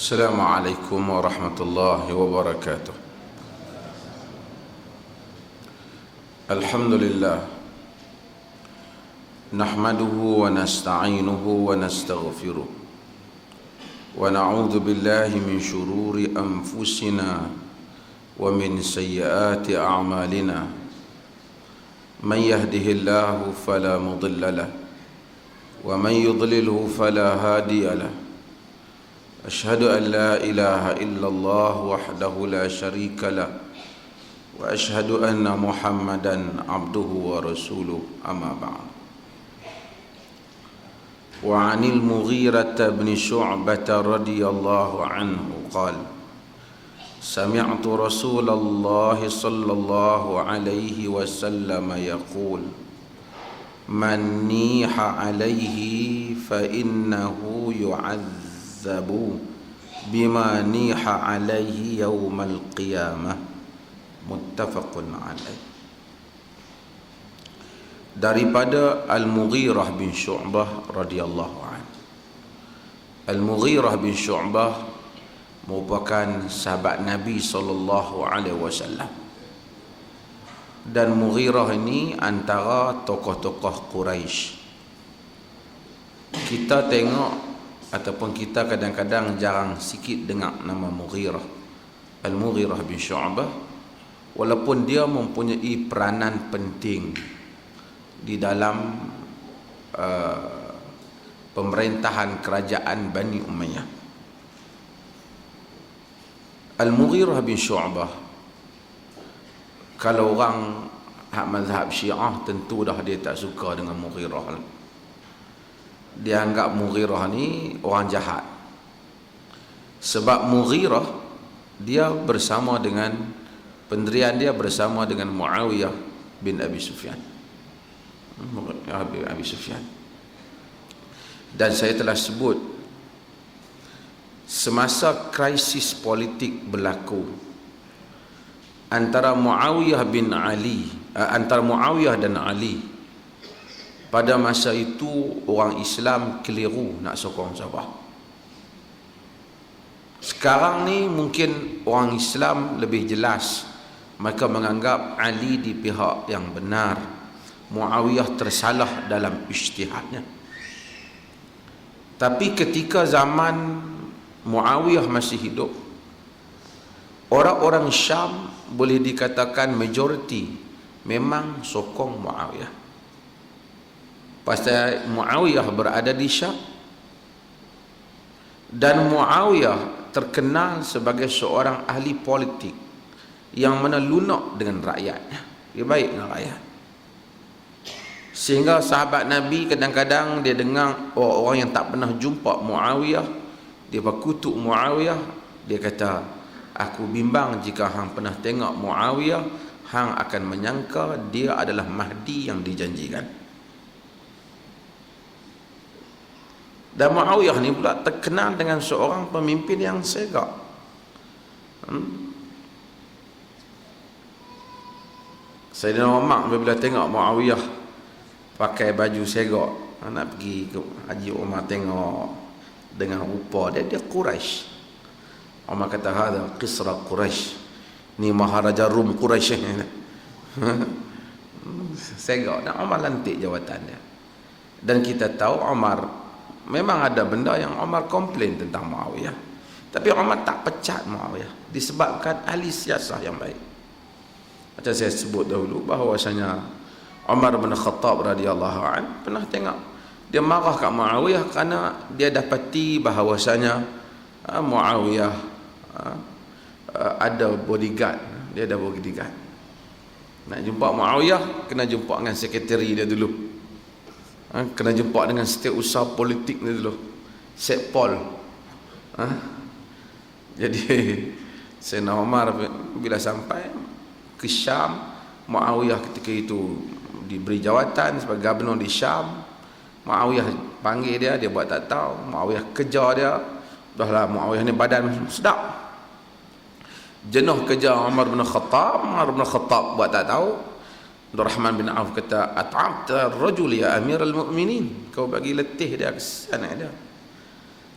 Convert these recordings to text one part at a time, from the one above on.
السلام عليكم ورحمة الله وبركاته. الحمد لله نحمده ونستعينه ونستغفره ونعوذ بالله من شرور أنفسنا ومن سيئات أعمالنا. من يهده الله فلا مضل له ومن يضلله فلا هادي له. أشهد أن لا إله إلا الله وحده لا شريك له وأشهد أن محمدا عبده ورسوله. أما بعد. وعن المغيرة بن شعبة رضي الله عنه قال: سمعت رسول الله صلى الله عليه وسلم يقول: من نيح عليه فإنه يعذب بما نيح عليه يوم القيامة. متفق عليه. Daripada Al-Mughirah bin Syu'bah radhiyallahu anhu. Al-Mughirah bin Syu'bah merupakan sahabat Nabi sallallahu alaihi wasallam. Dan Mughirah ini antara tokoh-tokoh Quraisy. Kita tengok ataupun kita kadang-kadang jarang sikit dengar nama Mughirah, Al-Mughirah bin Syu'bah, walaupun dia mempunyai peranan penting di dalam pemerintahan kerajaan Bani Umayyah. Al-Mughirah bin Syu'bah, kalau orang hak mazhab Syiah tentu dah dia tak suka dengan Mughirah. Dia anggap Mughirah ni orang jahat. Sebab Mughirah dia bersama dengan pendirian dia bersama dengan Muawiyah bin Abi Sufyan. Abi Sufyan. Dan saya telah sebut, semasa krisis politik berlaku antara Muawiyah dan Ali, pada masa itu orang Islam keliru nak sokong siapa. Sekarang ni mungkin orang Islam lebih jelas, mereka menganggap Ali di pihak yang benar, Muawiyah tersalah dalam ijtihadnya. Tapi ketika zaman Muawiyah masih hidup, orang-orang Syam boleh dikatakan majoriti memang sokong Muawiyah. Pasal Muawiyah berada di Syam, dan Muawiyah terkenal sebagai seorang ahli politik yang mana lunak dengan rakyatnya. Dia baik dengan rakyat. Sehingga sahabat Nabi kadang-kadang dia dengar orang yang tak pernah jumpa Muawiyah, dia berkutuk Muawiyah, dia kata, aku bimbang jika hang pernah tengok Muawiyah, hang akan menyangka dia adalah Mahdi yang dijanjikan. Dan Muawiyah ni pula terkenal dengan seorang pemimpin yang segak. Sayyidina Umar bila tengok Muawiyah pakai baju segak, nak pergi ke Haji Umar tengok dengan rupa dia Quraisy. Umar kata, hadha Qisra Quraisy, ni Maharaja Rum Quraisy. Segak, dan Umar lantik jawatan dia. Dan kita tahu Umar memang ada benda yang Umar komplain tentang Muawiyah, tapi Umar tak pecat Muawiyah disebabkan ahli siasah yang baik. Macam saya sebut dahulu bahawasanya Umar bin Khattab radhiyallahu an pernah tengok dia marah kat Muawiyah kerana dia dapati bahawasanya Muawiyah ada bodyguard. Dia ada bodyguard. Nak jumpa Muawiyah kena jumpa dengan sekretari dia dulu, kena jumpa dengan setiausaha politik ni dulu, Sekpol. Jadi Sayyidina Umar bila sampai ke Syam, Muawiyah ketika itu diberi jawatan sebagai gubernur di Syam. Muawiyah panggil dia, dia buat tak tahu. Muawiyah kejar dia. Dahlah Muawiyah ni badan sedap, jenuh kejar Umar bin Khattab. Umar bin Khattab buat tak tahu. Abdul Rahman bin Auf kata, at'abta ar-rajul ya Amirul Mukminin, kau bagi letih dia, kesian dia.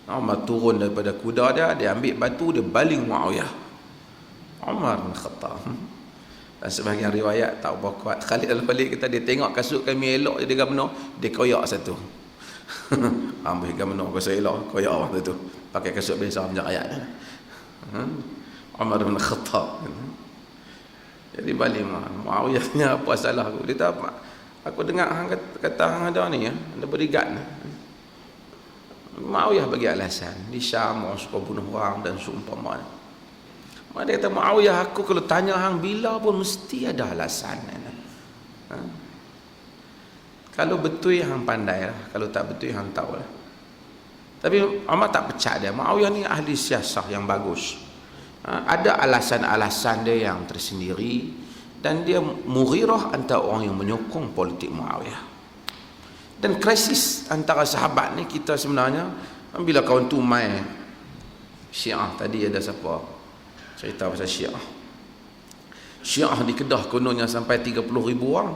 Umar turun daripada kuda dia ambil batu, dia baling Muawiyah. Umar bin Khattab. Dan sebahagian riwayat tak apa kuat, Khalid al-Walid kata dia tengok kasut kami elok jadi gamno, dia koyak satu. Ambil gamno kasut elok, koyak waktu tu. Pakai kasut biasa macam ayat. Umar bin Khattab. Jadi balik Muawiyahnya apa salah aku? Dia tak apa. Aku dengar hang kata hang ada ni ya, ada bodyguard. Muawiyah bagi alasan, di Syam suka bunuh orang dan seumpamanya. Dia kata Muawiyah, aku kalau tanya hang bila pun mesti ada alasan. Kalau betul hang pandai lah, kalau tak betul hang tahu lah. Tapi Umar tak pecat dia. Muawiyah ni ahli siasah yang bagus. Ada alasan-alasan dia yang tersendiri, dan dia Mughirah antara orang yang menyokong politik Muawiyah. Dan krisis antara sahabat ni kita sebenarnya, bila kawan tu mai Syiah tadi ada siapa cerita pasal Syiah. Syiah di Kedah kononnya sampai 30,000 orang.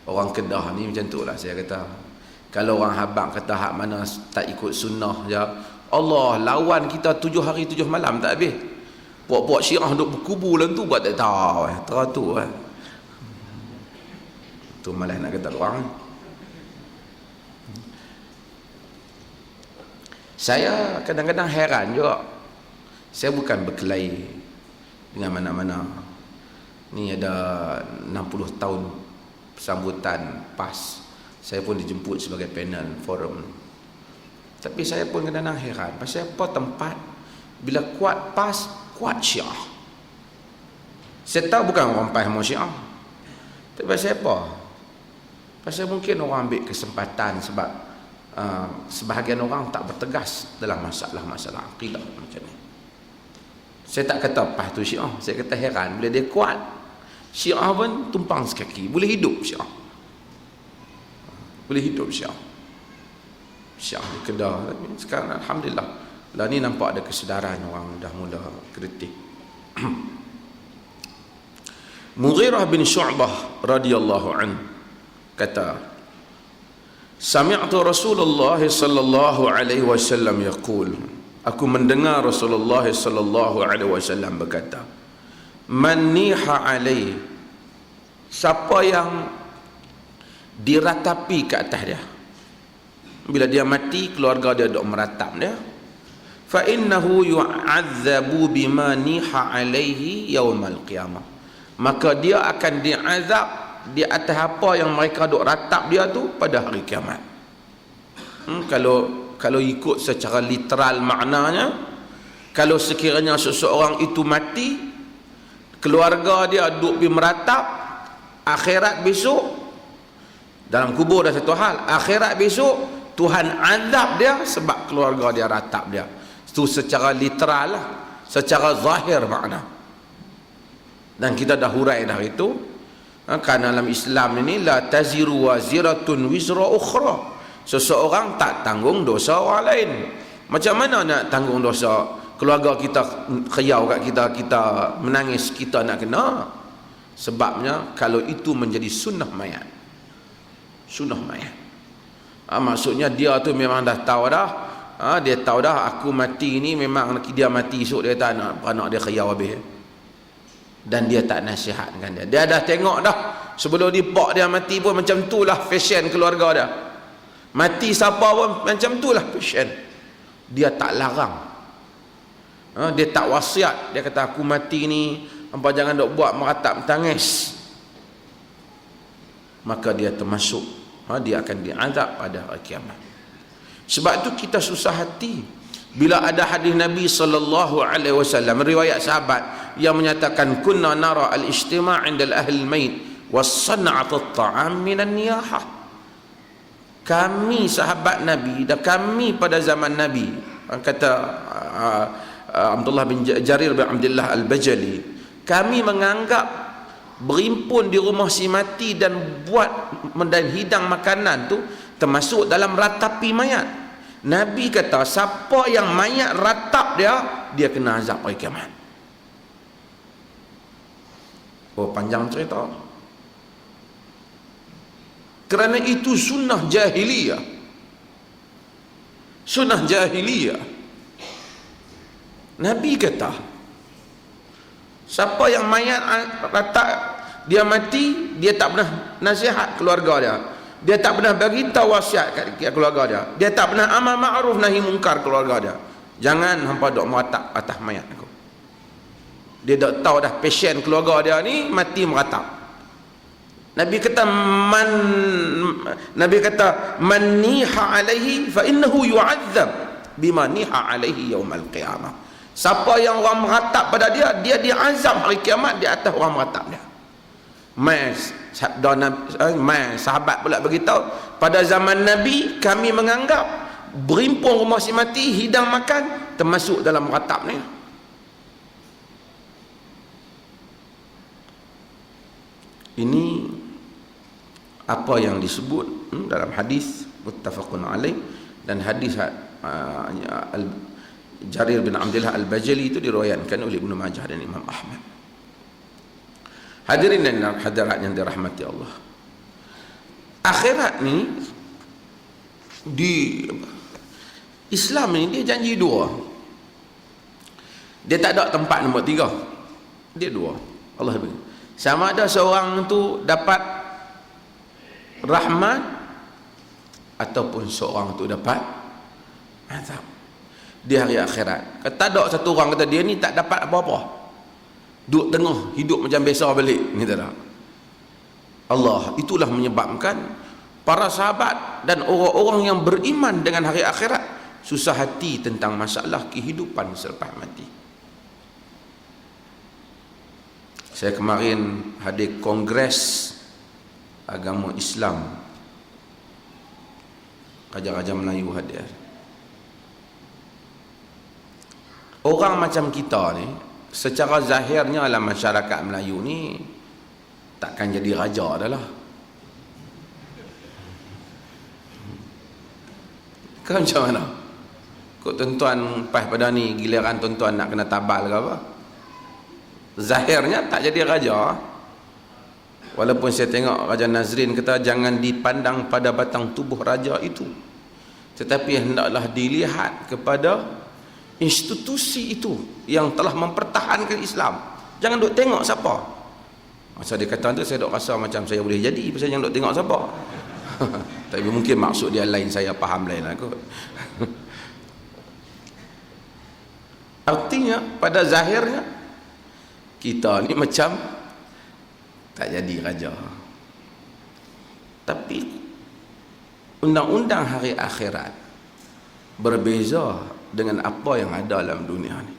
Orang Kedah ni macam tu lah saya kata. Kalau orang Habang kata hak mana tak ikut sunnah je, Allah lawan kita 7 hari 7 malam tak habis. Puak-puak Syiah duduk berkubu dalam tu buat tak tahu. Teratur lah. Tu malah nak kata orang. Saya kadang-kadang heran juga. Saya bukan berkelahi dengan mana-mana. Ni ada 60 tahun sambutan PAS. Saya pun dijemput sebagai panel forum. Tapi saya pun kadang-kadang heran. Pasal apa tempat bila kuat PAS, kuat Syiah. Saya tahu bukan orang PAS mau Syiah. Tapi pasal apa? Pasal mungkin orang ambil kesempatan sebab sebahagian orang tak bertegas dalam masalah-masalah akidah macam ni. Saya tak kata PAS tu Syiah, saya kata heran bila dia kuat, Syiah pun tumpang sekaki, boleh hidup Syiah. Boleh hidup Syiah. Syiah di Kedah. Tapi sekarang alhamdulillah lah ni nampak ada kesedaran, orang dah mula kritik. Mughirah bin Syu'bah radhiyallahu an kata, sami'tu Rasulullah sallallahu alaihi wasallam yaqul, aku mendengar Rasulullah sallallahu alaihi wasallam berkata, man niha alai, siapa yang diratapi ke atas dia, bila dia mati keluarga dia dok meratap dia, fa innahu yu'adzabu bima niha alaihi yaumal qiyamah, maka dia akan diazab di atas apa yang mereka dok ratap dia tu pada hari kiamat. Kalau ikut secara literal maknanya, kalau sekiranya seseorang itu mati, keluarga dia duduk pergi meratap, akhirat besok, dalam kubur dah satu hal, akhirat besok Tuhan azab dia sebab keluarga dia ratap dia. Itu secara literal lah, secara zahir makna. Dan kita dah hurai dah itu, kerana dalam Islam ini la taziru waziratun wizra ukhra, seseorang tak tanggung dosa orang lain. Macam mana nak tanggung dosa keluarga kita khayau kat kita, kita menangis, kita nak kena? Sebabnya kalau itu menjadi sunnah mayat. Sunnah mayat. Maksudnya dia tu memang dah tahu dah. Dia tahu dah aku mati ni memang dia mati esok, dia tak nak anak dia khayau habis. Dan dia tak nasihatkan dia. Dia dah tengok dah sebelum dipak dia mati pun macam tu lah fashion keluarga dia. Mati siapa pun macam tu lah fashion. Dia tak larang. Dia tak wasiat. Dia kata aku mati ni hampa jangan dok buat meratap tangis. Maka dia termasuk, dia akan diazab pada hari kiamat. Sebab itu kita susah hati bila ada hadis Nabi sallallahu alaihi wasallam, riwayat sahabat yang menyatakan kunna nara al-ijtima' 'inda al-ahli al-mayt was san'at at-ta'am min an-niyahah. Kami sahabat Nabi dan kami pada zaman Nabi, kata Abdullah bin Jarir bin Abdullah al-Bajali, kami menganggap berimpun di rumah si mati dan buat dan hidang makanan tu termasuk dalam ratapi mayat. Nabi kata siapa yang mayat ratap dia kena azab hari kiamat. Oh, panjang cerita. Kerana itu sunnah jahiliyah. Sunnah jahiliyah. Nabi kata, siapa yang mayat letak dia mati, dia tak pernah nasihat keluarga dia, dia tak pernah bagi tahu wasiat kat keluarga dia, dia tak pernah amal ma'ruf nahi mungkar keluarga dia, jangan hampa dok meratap atas mayat aku. Dia dak tahu dah pasien keluarga dia ni mati meratap. Nabi kata man niha alaihi fa innahu yu'adzab bima niha alaihi yaumal qiyamah. Siapa yang orang meratap pada dia, dia diazab hari kiamat di atas orang meratap dia. Sahabat pula beritahu, pada zaman Nabi kami menganggap berimpun rumah si mati, hidang makan termasuk dalam meratap ni. Ini apa yang disebut dalam hadis muttafaqun alaih, dan hadis Jarir bin Abdullah Al-Bajali itu diriwayatkan oleh Ibnu Majah dan Imam Ahmad. Hadirin dan hadirat yang dirahmati Allah, akhirat ni di Islam ni dia janji dua. Dia tak ada tempat nombor tiga. Dia dua. Allah bagi. Sama ada seorang tu dapat rahmat ataupun seorang tu dapat azab di hari akhirat. Kata ada satu orang kata dia ni tak dapat apa-apa, duduk tengah hidup macam biasa balik ni, tak ada. Allah itulah menyebabkan para sahabat dan orang-orang yang beriman dengan hari akhirat susah hati tentang masalah kehidupan selepas mati. Saya kemarin hadir kongres agama Islam, Raja-Raja Melayu hadir. Orang macam kita ni secara zahirnya dalam masyarakat Melayu ni takkan jadi raja dah lah. Kau macam mana? Kok tuan-tuan pas pada ni giliran tuan-tuan nak kena tabal ke apa? Zahirnya tak jadi raja. Walaupun saya tengok Raja Nazrin kata jangan dipandang pada batang tubuh raja itu, tetapi hendaklah dilihat kepada institusi itu yang telah mempertahankan Islam. Jangan duk tengok siapa. Masa dia kata tu saya duk rasa macam saya boleh jadi pasal jangan duk tengok siapa. Tapi mungkin maksud dia lain, saya faham lain lah kot. Artinya pada zahirnya kita ni macam tak jadi raja. Tapi undang-undang hari akhirat berbeza dengan apa yang ada dalam dunia ni.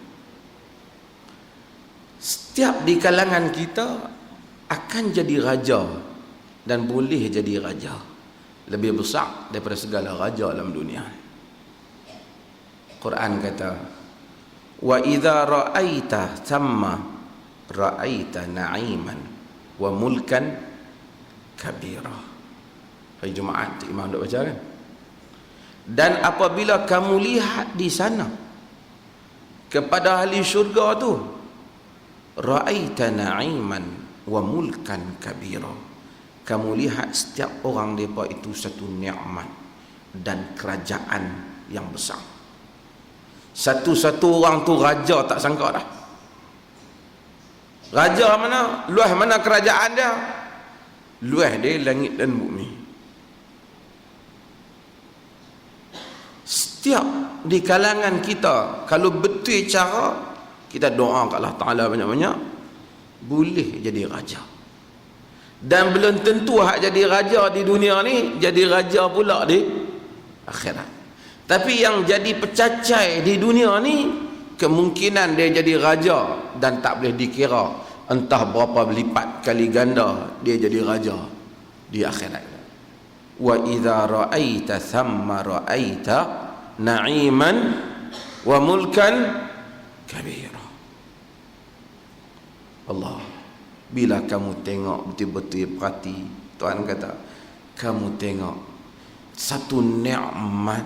Setiap di kalangan kita akan jadi raja dan boleh jadi raja lebih besar daripada segala raja dalam dunia. Quran kata, wa idza ra'aita thamma ra'aita na'iman wa mulkan kabira. Hari Jumaat imam duk baca kan? Dan apabila kamu lihat di sana kepada ahli syurga tu, ra'aita na'iman wa mulkan kabira, kamu lihat setiap orang mereka itu satu nikmat dan kerajaan yang besar. Satu-satu orang tu raja tak sangka dah. Raja mana? Luas mana kerajaan dia? Luas dia langit dan bumi. Setiap di kalangan kita kalau betul cara kita doa kat Allah Ta'ala banyak-banyak, boleh jadi raja. Dan belum tentu hak jadi raja di dunia ni jadi raja pula di akhirat. Tapi yang jadi pecacai di dunia ni kemungkinan dia jadi raja dan tak boleh dikira entah berapa lipat kali ganda dia jadi raja di akhirat. Wa idza ra'aita thamma ra'aita na'iman wa mulkan kabira. Allah, bila kamu tengok betul-betul perhati, Tuhan kata kamu tengok satu nikmat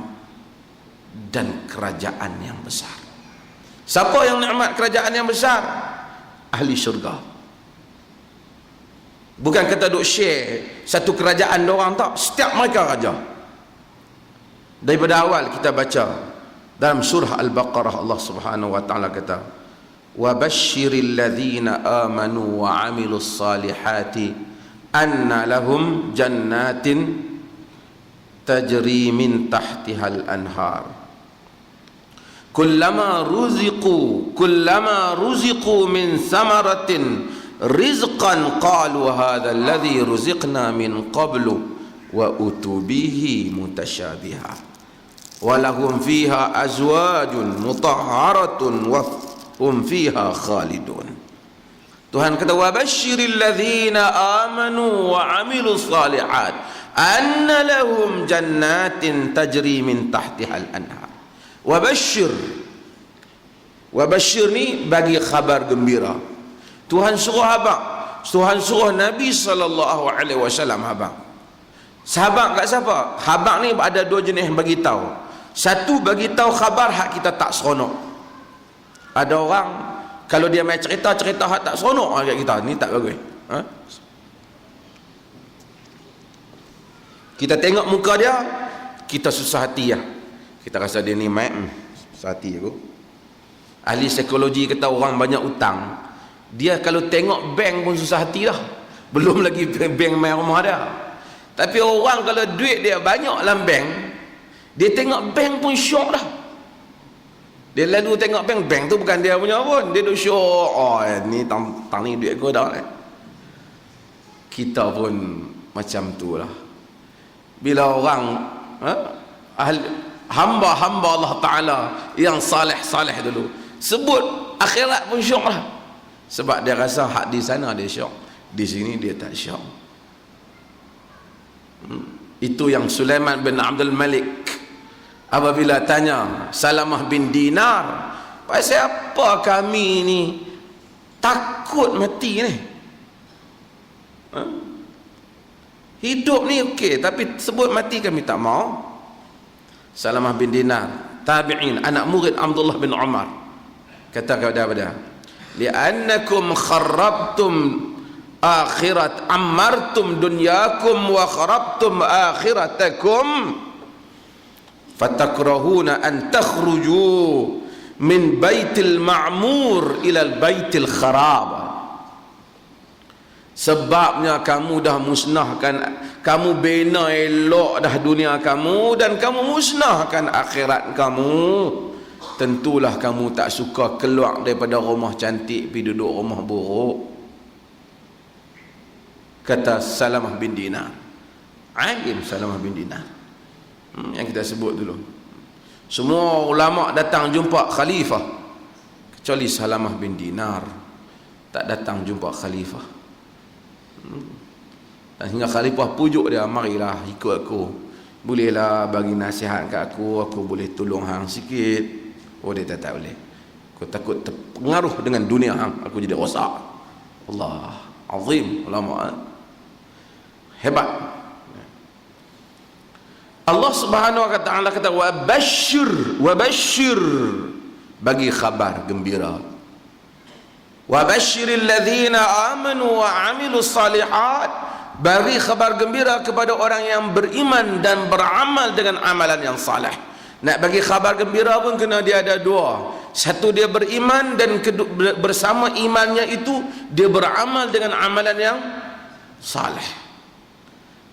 dan kerajaan yang besar. Siapa yang nikmat kerajaan yang besar? Ahli syurga. Bukan kata duk share satu kerajaan orang tak, setiap mereka raja. Daripada awal kita baca dalam surah Al-Baqarah, Allah Subhanahu wa taala kata, "Wa basyiril ladzina amanu wa 'amilus salihati anna lahum jannatin tajri min tahtihal anhar kullama ruziqu min samaratin rizqan qalu hadha alladhi ruziqna min qablu wa utubihi mutasyabiha walahum fiha azwajun mutahharatun wa hum fiha khalidun." Tuhan kata, wa basyiril ladzina amanu wa amilus salihat anna lahum jannatin tajri min tahtihal anhar. Wa basyir ni bagi khabar gembira. Tuhan suruh abang, Tuhan suruh Nabi SAW abang. Sahabat kat siapa? Habaq ni ada dua jenis bagi tahu. Satu bagi tahu khabar hak kita tak seronok. Ada orang kalau dia main cerita hak tak seronok kat kita, ni tak bagus. Kita tengok muka dia, kita susah hati lah. Kita rasa dia ni main susah hati aku. Ahli psikologi kata orang banyak utang, dia kalau tengok bank pun susah hati dah, belum lagi bank main rumah dia. Tapi orang kalau duit dia banyak dalam bank, dia tengok bank pun syok dah. Dia lalu tengok bank tu bukan dia punya pun, dia duk syok, oh ni tang ni duit aku dah. Kita pun macam tu lah. Bila orang hamba-hamba Allah Ta'ala yang salih-salih dulu sebut akhirat pun syok lah, sebab dia rasa hak di sana dia syok, di sini dia tak syok. Itu yang Sulaiman bin Abdul Malik apabila tanya Salamah bin Dinar, pasal apa kami ni takut mati ni? Hidup ni okey, tapi sebut mati kami tak mau. Salamah bin Dinar, tabi'in, anak murid Abdullah bin Umar, kata kepada dia, li'annakum kharrabtum akhirat, ammartum dunyakum wa kharabtum akhiratakum fatakrahuna an takhruju min baitil ma'mur ilal baitil kharab. Sebabnya kamu dah musnahkan, kamu bina elok dah dunia kamu dan kamu musnahkan akhirat kamu. Tentulah kamu tak suka keluar daripada rumah cantik pergi duduk rumah buruk. Kata Salamah bin Dinar, alim Salamah bin Dinar, yang kita sebut dulu. Semua ulama datang jumpa khalifah kecuali Salamah bin Dinar tak datang jumpa khalifah. Dan hingga khalifah pujuk dia, marilah ikut aku, bolehlah bagi nasihat kat aku boleh tolong hang sikit. Oh, dia tak boleh, aku takut terpengaruh dengan dunia hang, aku jadi rosak. Allah azim, ulama hebat. Allah Subhanahu wa taala kata, wa basyir, bagi khabar gembira. Wa basyiril ladzina amanu wa amilus salihat, bagi khabar gembira kepada orang yang beriman dan beramal dengan amalan yang saleh. Nak bagi khabar gembira pun kena dia ada dua. Satu, dia beriman, dan bersama imannya itu dia beramal dengan amalan yang saleh.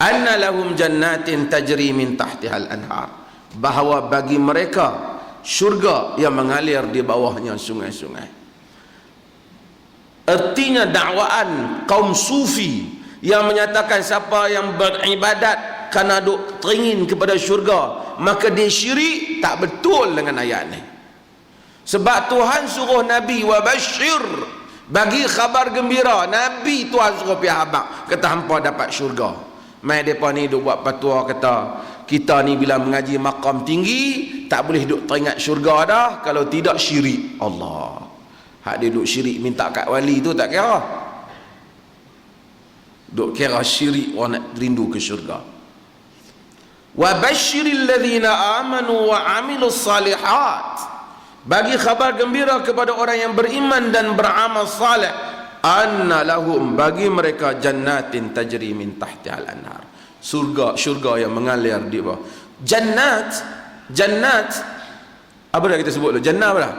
Anna lahum jannatin tajri min tahtihal anhar, bahawa bagi mereka syurga yang mengalir di bawahnya sungai-sungai. Artinya dakwaan kaum sufi yang menyatakan siapa yang beribadat kerana duk teringin kepada syurga maka dia syirik, tak betul dengan ayat ni. Sebab Tuhan suruh Nabi wa basyir, bagi khabar gembira. Nabi Tuhan suruh pergi habaq, kata hampa dapat syurga. Mai depa ni duk buat fatwa kata kita ni bila mengaji maqam tinggi tak boleh duk teringat syurga dah, kalau tidak syirik. Allah, hak dia duk syirik minta kat wali tu tak kira, duk kira syirik orang nak rindu ke syurga. Wa basyiril ladzina amanu wa amilus salihat, bagi khabar gembira kepada orang yang beriman dan beramal saleh. Anna lahum, bagi mereka jannatin tajri min tahtihal anhar, syurga yang mengalir di bawah. Jannat Jannat, apa dah kita sebut tu? Jannah apa dah?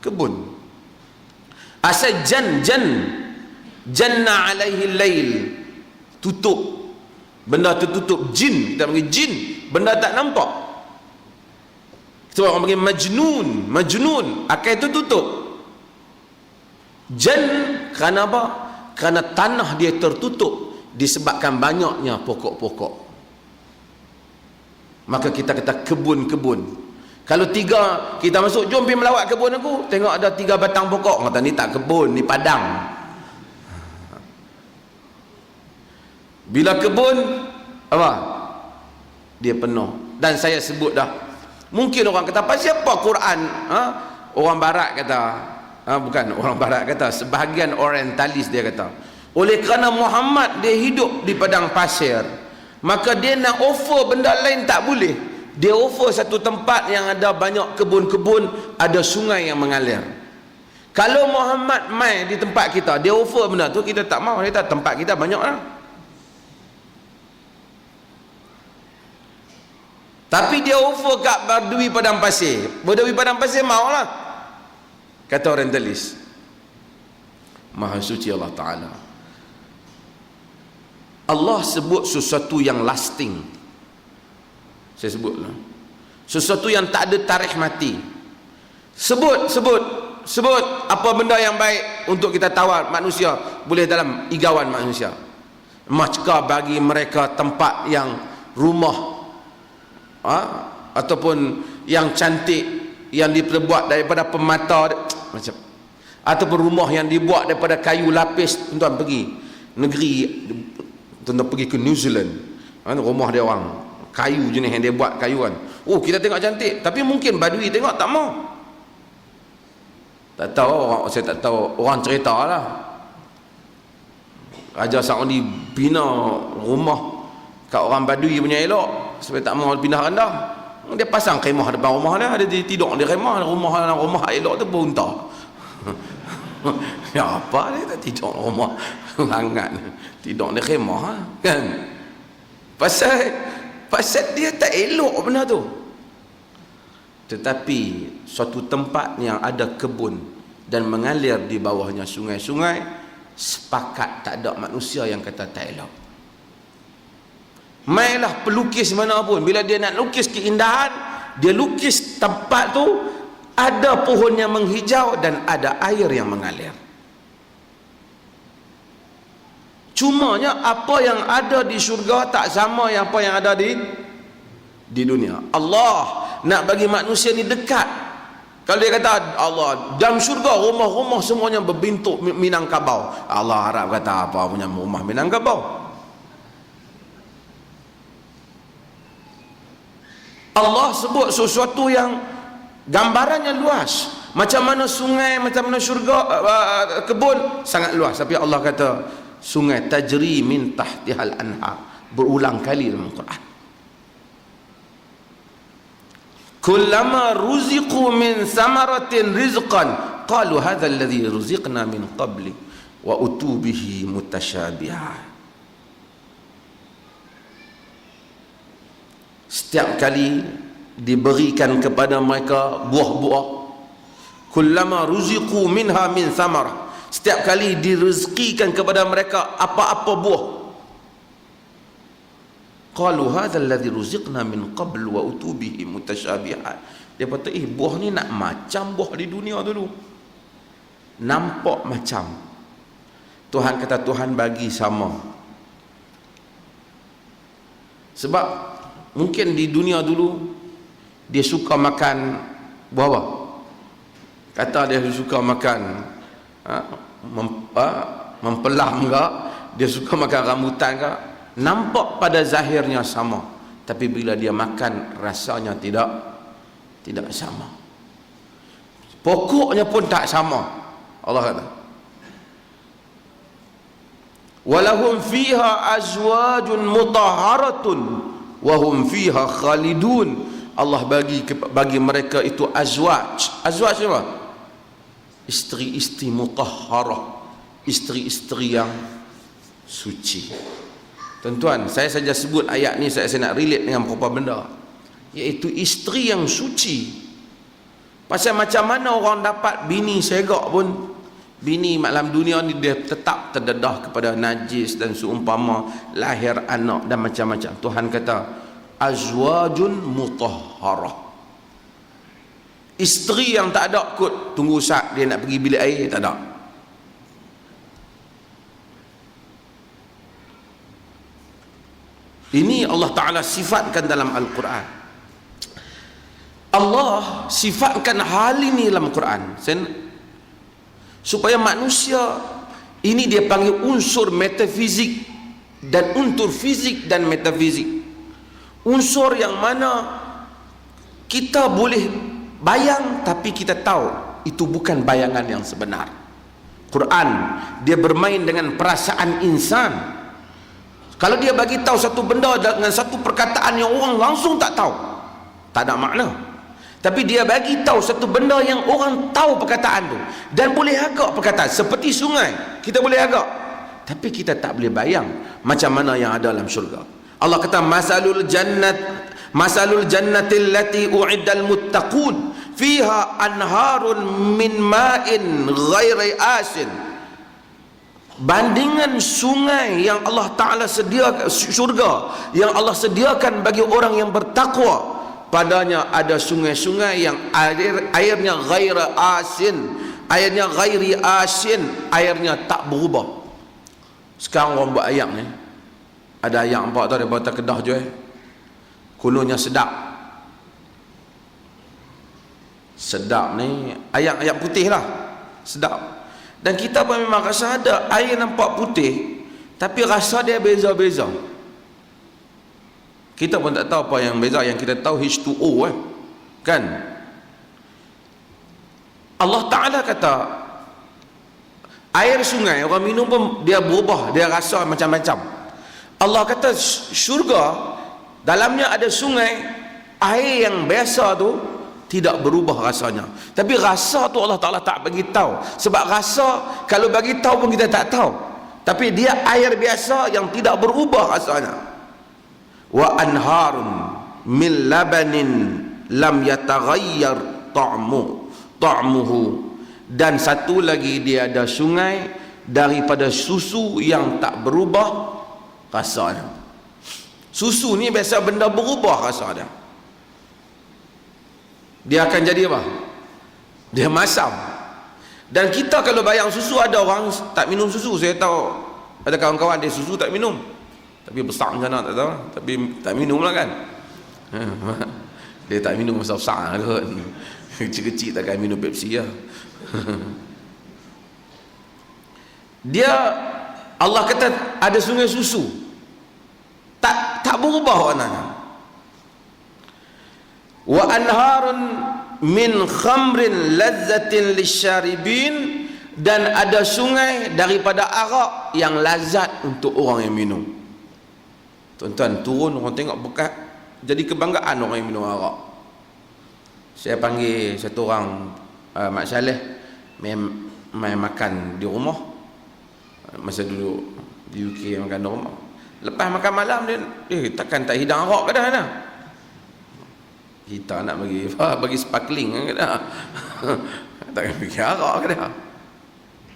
Kebun. Asal janna alaihi lail, tutup, benda tertutup. Jin, kita panggil jin, benda tak nampak. Sebab orang panggil majnun, akal itu tutup. Kerana apa? Kerana tanah dia tertutup disebabkan banyaknya pokok-pokok. Maka kita kata kebun-kebun. Kalau kita masuk, jom pergi melawat kebun aku, tengok ada 3 batang pokok, kata ni tak kebun, ni padang. Bila kebun, apa? Dia penuh. Dan saya sebut dah, mungkin orang kata, siapa Quran? Orang barat kata, bukan orang barat kata, sebahagian orientalis dia kata, oleh kerana Muhammad dia hidup di padang pasir, maka dia nak offer benda lain tak boleh. Dia offer satu tempat yang ada banyak kebun-kebun, ada sungai yang mengalir. Kalau Muhammad mai di tempat kita, dia offer benda tu, kita tak mau. Dia kata tempat kita banyak lah. Tapi dia offer kat Berdui Padang Pasir. Berdui Padang Pasir mau lah, kata orientalis. Maha suci Allah Ta'ala. Allah sebut sesuatu yang lasting. Saya sebutlah, sesuatu yang tak ada tarikh mati. Sebut apa benda yang baik untuk kita tawar manusia, boleh dalam igawan manusia. Macka bagi mereka tempat yang rumah, ataupun yang cantik, yang diperbuat daripada permata, macam, ataupun rumah yang dibuat daripada kayu lapis. Tuan pergi negeri, tuan pergi ke New Zealand, rumah dia orang kayu jenis yang dia buat kayu kan. Oh, kita tengok cantik, tapi mungkin Badui tengok tak mau. Tak tahu, saya tak tahu, orang cerita lah, Raja Saudi bina rumah kat orang Badui punya elok supaya tak mau pindah rendah. Dia pasang khemah depan rumah dia, dia tidur di khemah. Rumah elok tu berunta. Ya apa dia tak tidur rumah hangat, tidur di khemah kan. Pasal dia tak elok benda tu. Tetapi suatu tempat yang ada kebun dan mengalir di bawahnya sungai-sungai, sepakat tak ada manusia yang kata tak elok. Mainlah pelukis mana pun, bila dia nak lukis keindahan, dia lukis tempat tu ada pohon yang menghijau dan ada air yang mengalir. Cumanya apa yang ada di syurga tak sama yang apa yang ada di dunia. Allah nak bagi manusia ni dekat. Kalau dia kata Allah dalam syurga rumah-rumah semuanya berbentuk Minangkabau, Allah harap kata apa punya rumah Minangkabau? Allah sebut sesuatu yang gambarannya luas. Macam mana sungai, macam mana syurga, kebun sangat luas. Tapi Allah kata sungai tajri min tahtihal anhar, berulang kali dalam Quran. Kullama ruziqu min samaratin rizqan qalu hadha alladhi ruziqna min qabli wa utubihi mutasyabiha. Setiap kali diberikan kepada mereka buah-buah, kullama ruziqu minha min samarah, setiap kali direzekikan kepada mereka apa-apa buah, qalu hadzal ladzi ruziqna min qabl wa utubihi mutasyabihat. Dia kata buah ni nak macam buah di dunia dulu, nampak macam. Tuhan kata Tuhan bagi sama. Sebab mungkin di dunia dulu dia suka makan buah apa? Kata dia suka makan mempelam ke, dia suka makan rambutan ke, nampak pada zahirnya sama, tapi bila dia makan rasanya tidak sama, pokoknya pun tak sama. Allah kata walahum fiha azwajun mutahharatun wa hum fiha khalidun. Allah bagi mereka itu azwaj. Azwaj apa? Isteri-isteri mutahharah, isteri-isteri yang suci. Tuan-tuan, saya saja sebut ayat ni, saya nak relate dengan beberapa benda. iaitu isteri yang suci. Pasal macam mana orang dapat bini segak pun, bini malam dunia ni dia tetap terdedah kepada najis dan seumpama lahir anak dan macam-macam. Tuhan kata azwajun mutahharah. Isteri yang tak ada kot tunggu sat dia nak pergi bilik air, tak ada. Ini Allah Ta'ala sifatkan dalam Al-Quran. Allah sifatkan hal ini dalam Quran supaya manusia ini dia panggil unsur metafizik dan unsur fizik dan metafizik. Unsur yang mana kita boleh bayang tapi kita tahu itu bukan bayangan yang sebenar. Quran dia bermain dengan perasaan insan. Kalau dia bagi tahu satu benda dengan satu perkataan yang orang langsung tak tahu, tak ada makna. Tapi dia bagi tahu satu benda yang orang tahu perkataan tu dan boleh agak perkataan, seperti sungai kita boleh agak, tapi kita tak boleh bayang macam mana yang ada dalam syurga. Allah kata masalul jannati allati u'iddal muttaqun fiha anharun min ma'in ghairi asin. Bandingan sungai yang Allah Ta'ala sediakan, syurga yang Allah sediakan bagi orang yang bertakwa, padanya ada sungai-sungai yang airnya ghairi asin, airnya tak berubah. Sekarang orang buat ayak ni, ada ayak nampak tau, dia buat Kedah jual, kononnya sedap ni, ayak putih lah, sedap. Dan kita pun memang rasa ada air nampak putih tapi rasa dia beza-beza. Kita pun tak tahu apa yang beza, yang kita tahu H2O kan. Allah Ta'ala kata air sungai orang minum pun dia berubah, dia rasa macam-macam. Allah kata syurga dalamnya ada sungai, air yang biasa tu tidak berubah rasanya, tapi rasa tu Allah Ta'ala tak bagi tahu. Sebab rasa kalau bagi tahu pun kita tak tahu, tapi dia air biasa yang tidak berubah rasanya. Wa anharun min labanin lam yataghayyar ta'muhu, dan satu lagi dia ada sungai daripada susu yang tak berubah rasanya. Susu ni biasa benda berubah rasa dia, dia akan jadi apa? Dia masam. Dan kita kalau bayang susu, ada orang tak minum susu. Saya tahu ada kawan-kawan dia susu tak minum, tapi besar macam mana tak tahu, tapi tak minum lah kan. Dia tak minum besar-besar kot. Kecil-kecil takkan minum Pepsi lah. Dia Allah kata ada sungai susu tak berubah warnanya. Wa anharun min khamrin lazzatin lisyaribin, dan ada sungai daripada arak yang lazat untuk orang yang minum. Tuan-tuan, turun orang tengok bekas, jadi kebanggaan orang yang minum arak. Saya panggil satu orang, Mak Saleh, main makan di rumah. Masa dulu di UK makan di rumah, lepas makan malam dia takkan tak hidang arak ke dah dah. Kita nak bagi sparkling kan dah. Takkan bagi arak ke dah.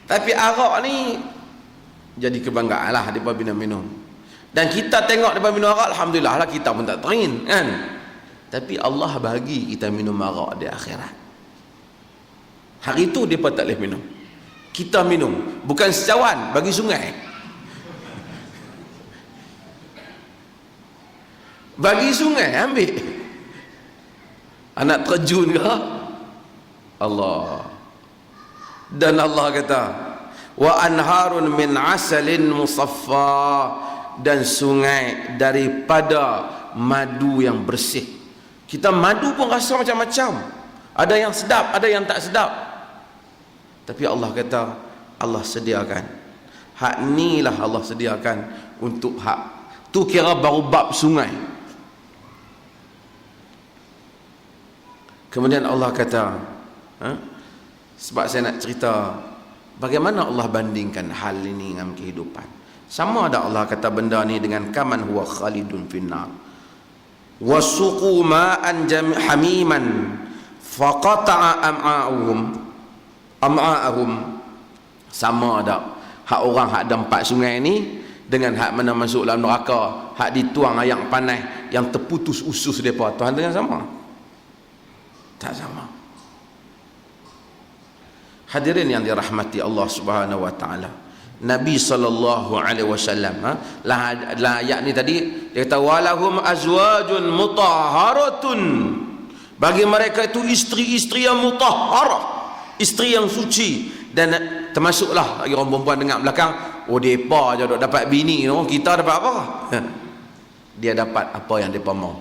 Tapi arak ni jadi kebanggaan lah dia minum. Dan kita tengok dia minum arak, alhamdulillah lah, kita pun tak teringin kan. Tapi Allah bagi kita minum arak di akhirat. Hari tu dia pun tak boleh minum. Kita minum, bukan secawan, bagi sungai. Bagi sungai ambil. Anak terjun ke? Allah. Dan Allah kata wa anharun min asalin musaffa, dan sungai daripada madu yang bersih. Kita madu pun rasa macam-macam, ada yang sedap, ada yang tak sedap, tapi Allah kata Allah sediakan hak ni lah, Allah sediakan untuk hak tu. Kira baru bab sungai. Kemudian Allah kata, sebab saya nak cerita bagaimana Allah bandingkan hal ini dengan kehidupan. Sama ada Allah kata benda ni dengan kaman huwa khalidun finnar. wasuqu ma'an hamiman faqata'a am'a'ahum. Sama tak hak orang hak ada 4 sungai ni dengan hak mana masuk dalam neraka, hak dituang air panas yang terputus usus depa, Tuhan dengan sama? Tak sama. Hadirin yang dirahmati Allah Subhanahu wa taala, Nabi sallallahu alaihi wasallam lah ayat ni tadi dia kata walahum azwajun mutahharatun, bagi mereka itu isteri-isteri yang mutahharah, isteri yang suci. Dan termasuklah lagi orang perempuan dengar belakang, oh depa je dok dapat bini, oh kita dapat apa? Dia dapat apa yang depa mau.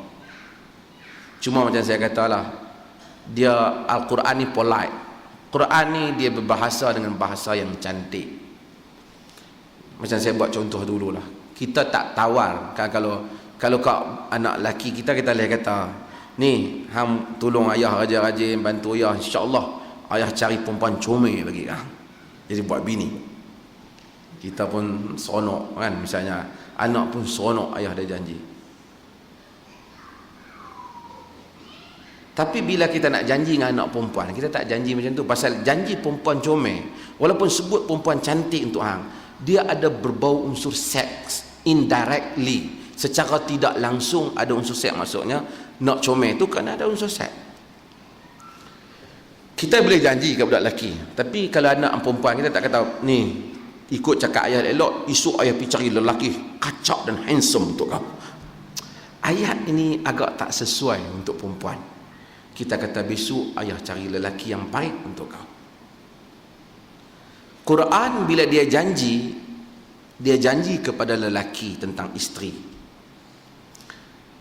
Cuma macam saya katalah, dia Al-Quran ni polite. Quran ni dia berbahasa dengan bahasa yang cantik. Macam saya buat contoh dululah. Kita tak tawar kan, kalau kau anak lelaki kita boleh kata, ni hang tolong ayah rajin-rajin bantu ayah, insya-Allah ayah cari perempuan comel bagi kang, jadi buat bini. Kita pun seronok kan, misalnya anak pun seronok ayah dah janji. Tapi bila kita nak janji dengan anak perempuan, kita tak janji macam tu. Pasal janji perempuan comel, walaupun sebut perempuan cantik untuk hang, dia ada berbau unsur seks indirectly, secara tidak langsung ada unsur seks. Maksudnya nak comel tu kan ada unsur seks. Kita boleh janji ke budak lelaki, tapi kalau anak perempuan kita tak kata, ni ikut cakap ayah elok, esok ayah pergi cari lelaki kacak dan handsome untuk kau. Ayat ini agak tak sesuai untuk perempuan. Kita kata besok ayah cari lelaki yang baik untuk kau. Quran bila dia janji kepada lelaki tentang isteri,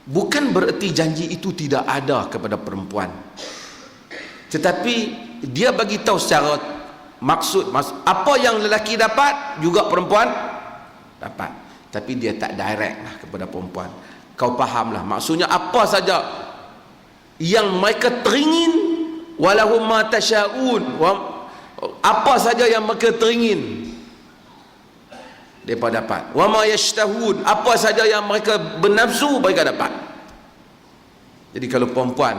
bukan bererti janji itu tidak ada kepada perempuan, tetapi dia bagi tahu secara maksud apa yang lelaki dapat juga perempuan dapat, tapi dia tak direct lah kepada perempuan. Kau fahamlah maksudnya, apa saja yang mereka teringin, walahum ma tasyaun, apa saja yang mereka teringin mereka dapat. Wa ma yashtahun, apa saja yang mereka bernafsu mereka dapat. Jadi kalau perempuan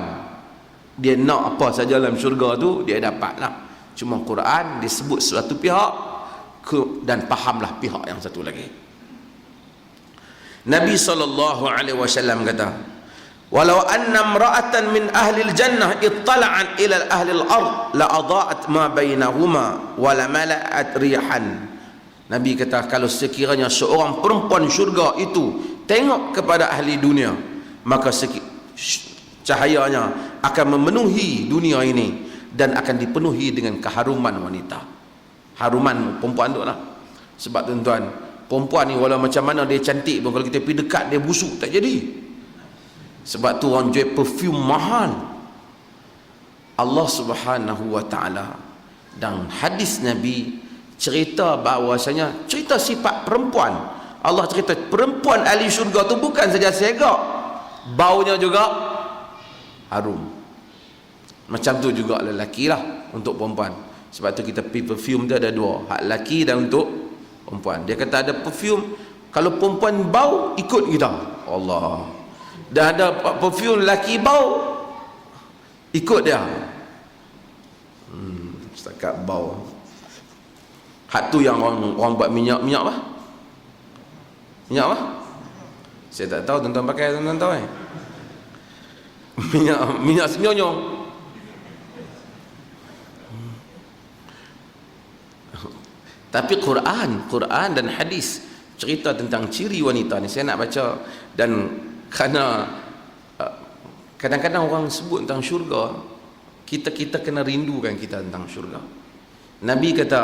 dia nak apa saja dalam syurga tu, dia dapat lah. Cuma Quran disebut suatu pihak dan fahamlah pihak yang satu lagi. Nabi SAW kata, walau anna imra'atan min ahli al-jannah ittala'at ila ahli al-ard la adha'at ma bainahuma wa la mala'at rihan. Nabi kata, kalau sekiranya seorang perempuan syurga itu tengok kepada ahli dunia, maka cahayanya akan memenuhi dunia ini dan akan dipenuhi dengan keharuman wanita. Haruman perempuan tu lah. Sebab tuan-tuan, perempuan ni walau macam mana dia cantik pun, kalau kita pergi dekat dia busuk tak jadi. Sebab tu orang jual perfume mahal. Allah Subhanahu wa taala dan hadis Nabi cerita bahawasanya, cerita sifat perempuan. Allah cerita perempuan ahli syurga tu bukan saja segak, baunya juga harum. Macam tu juga lelaki lah untuk perempuan. Sebab tu kita perfume dia ada dua, hak lelaki dan untuk perempuan. Dia kata ada perfume, kalau perempuan bau ikut kita, Allah. Dan ada perfume lelaki bau ikut dia. Setakat bau. Hak tu yang orang buat minyak apa? Minyak apa? Saya tak tahu, tuan-tuan pakai, tuan-tuan tahu minyak senyonyong. Tapi Quran dan hadis cerita tentang ciri wanita ni. Saya nak baca, dan kerana kadang-kadang orang sebut tentang syurga, kita kena rindukan kita tentang syurga. Nabi kata,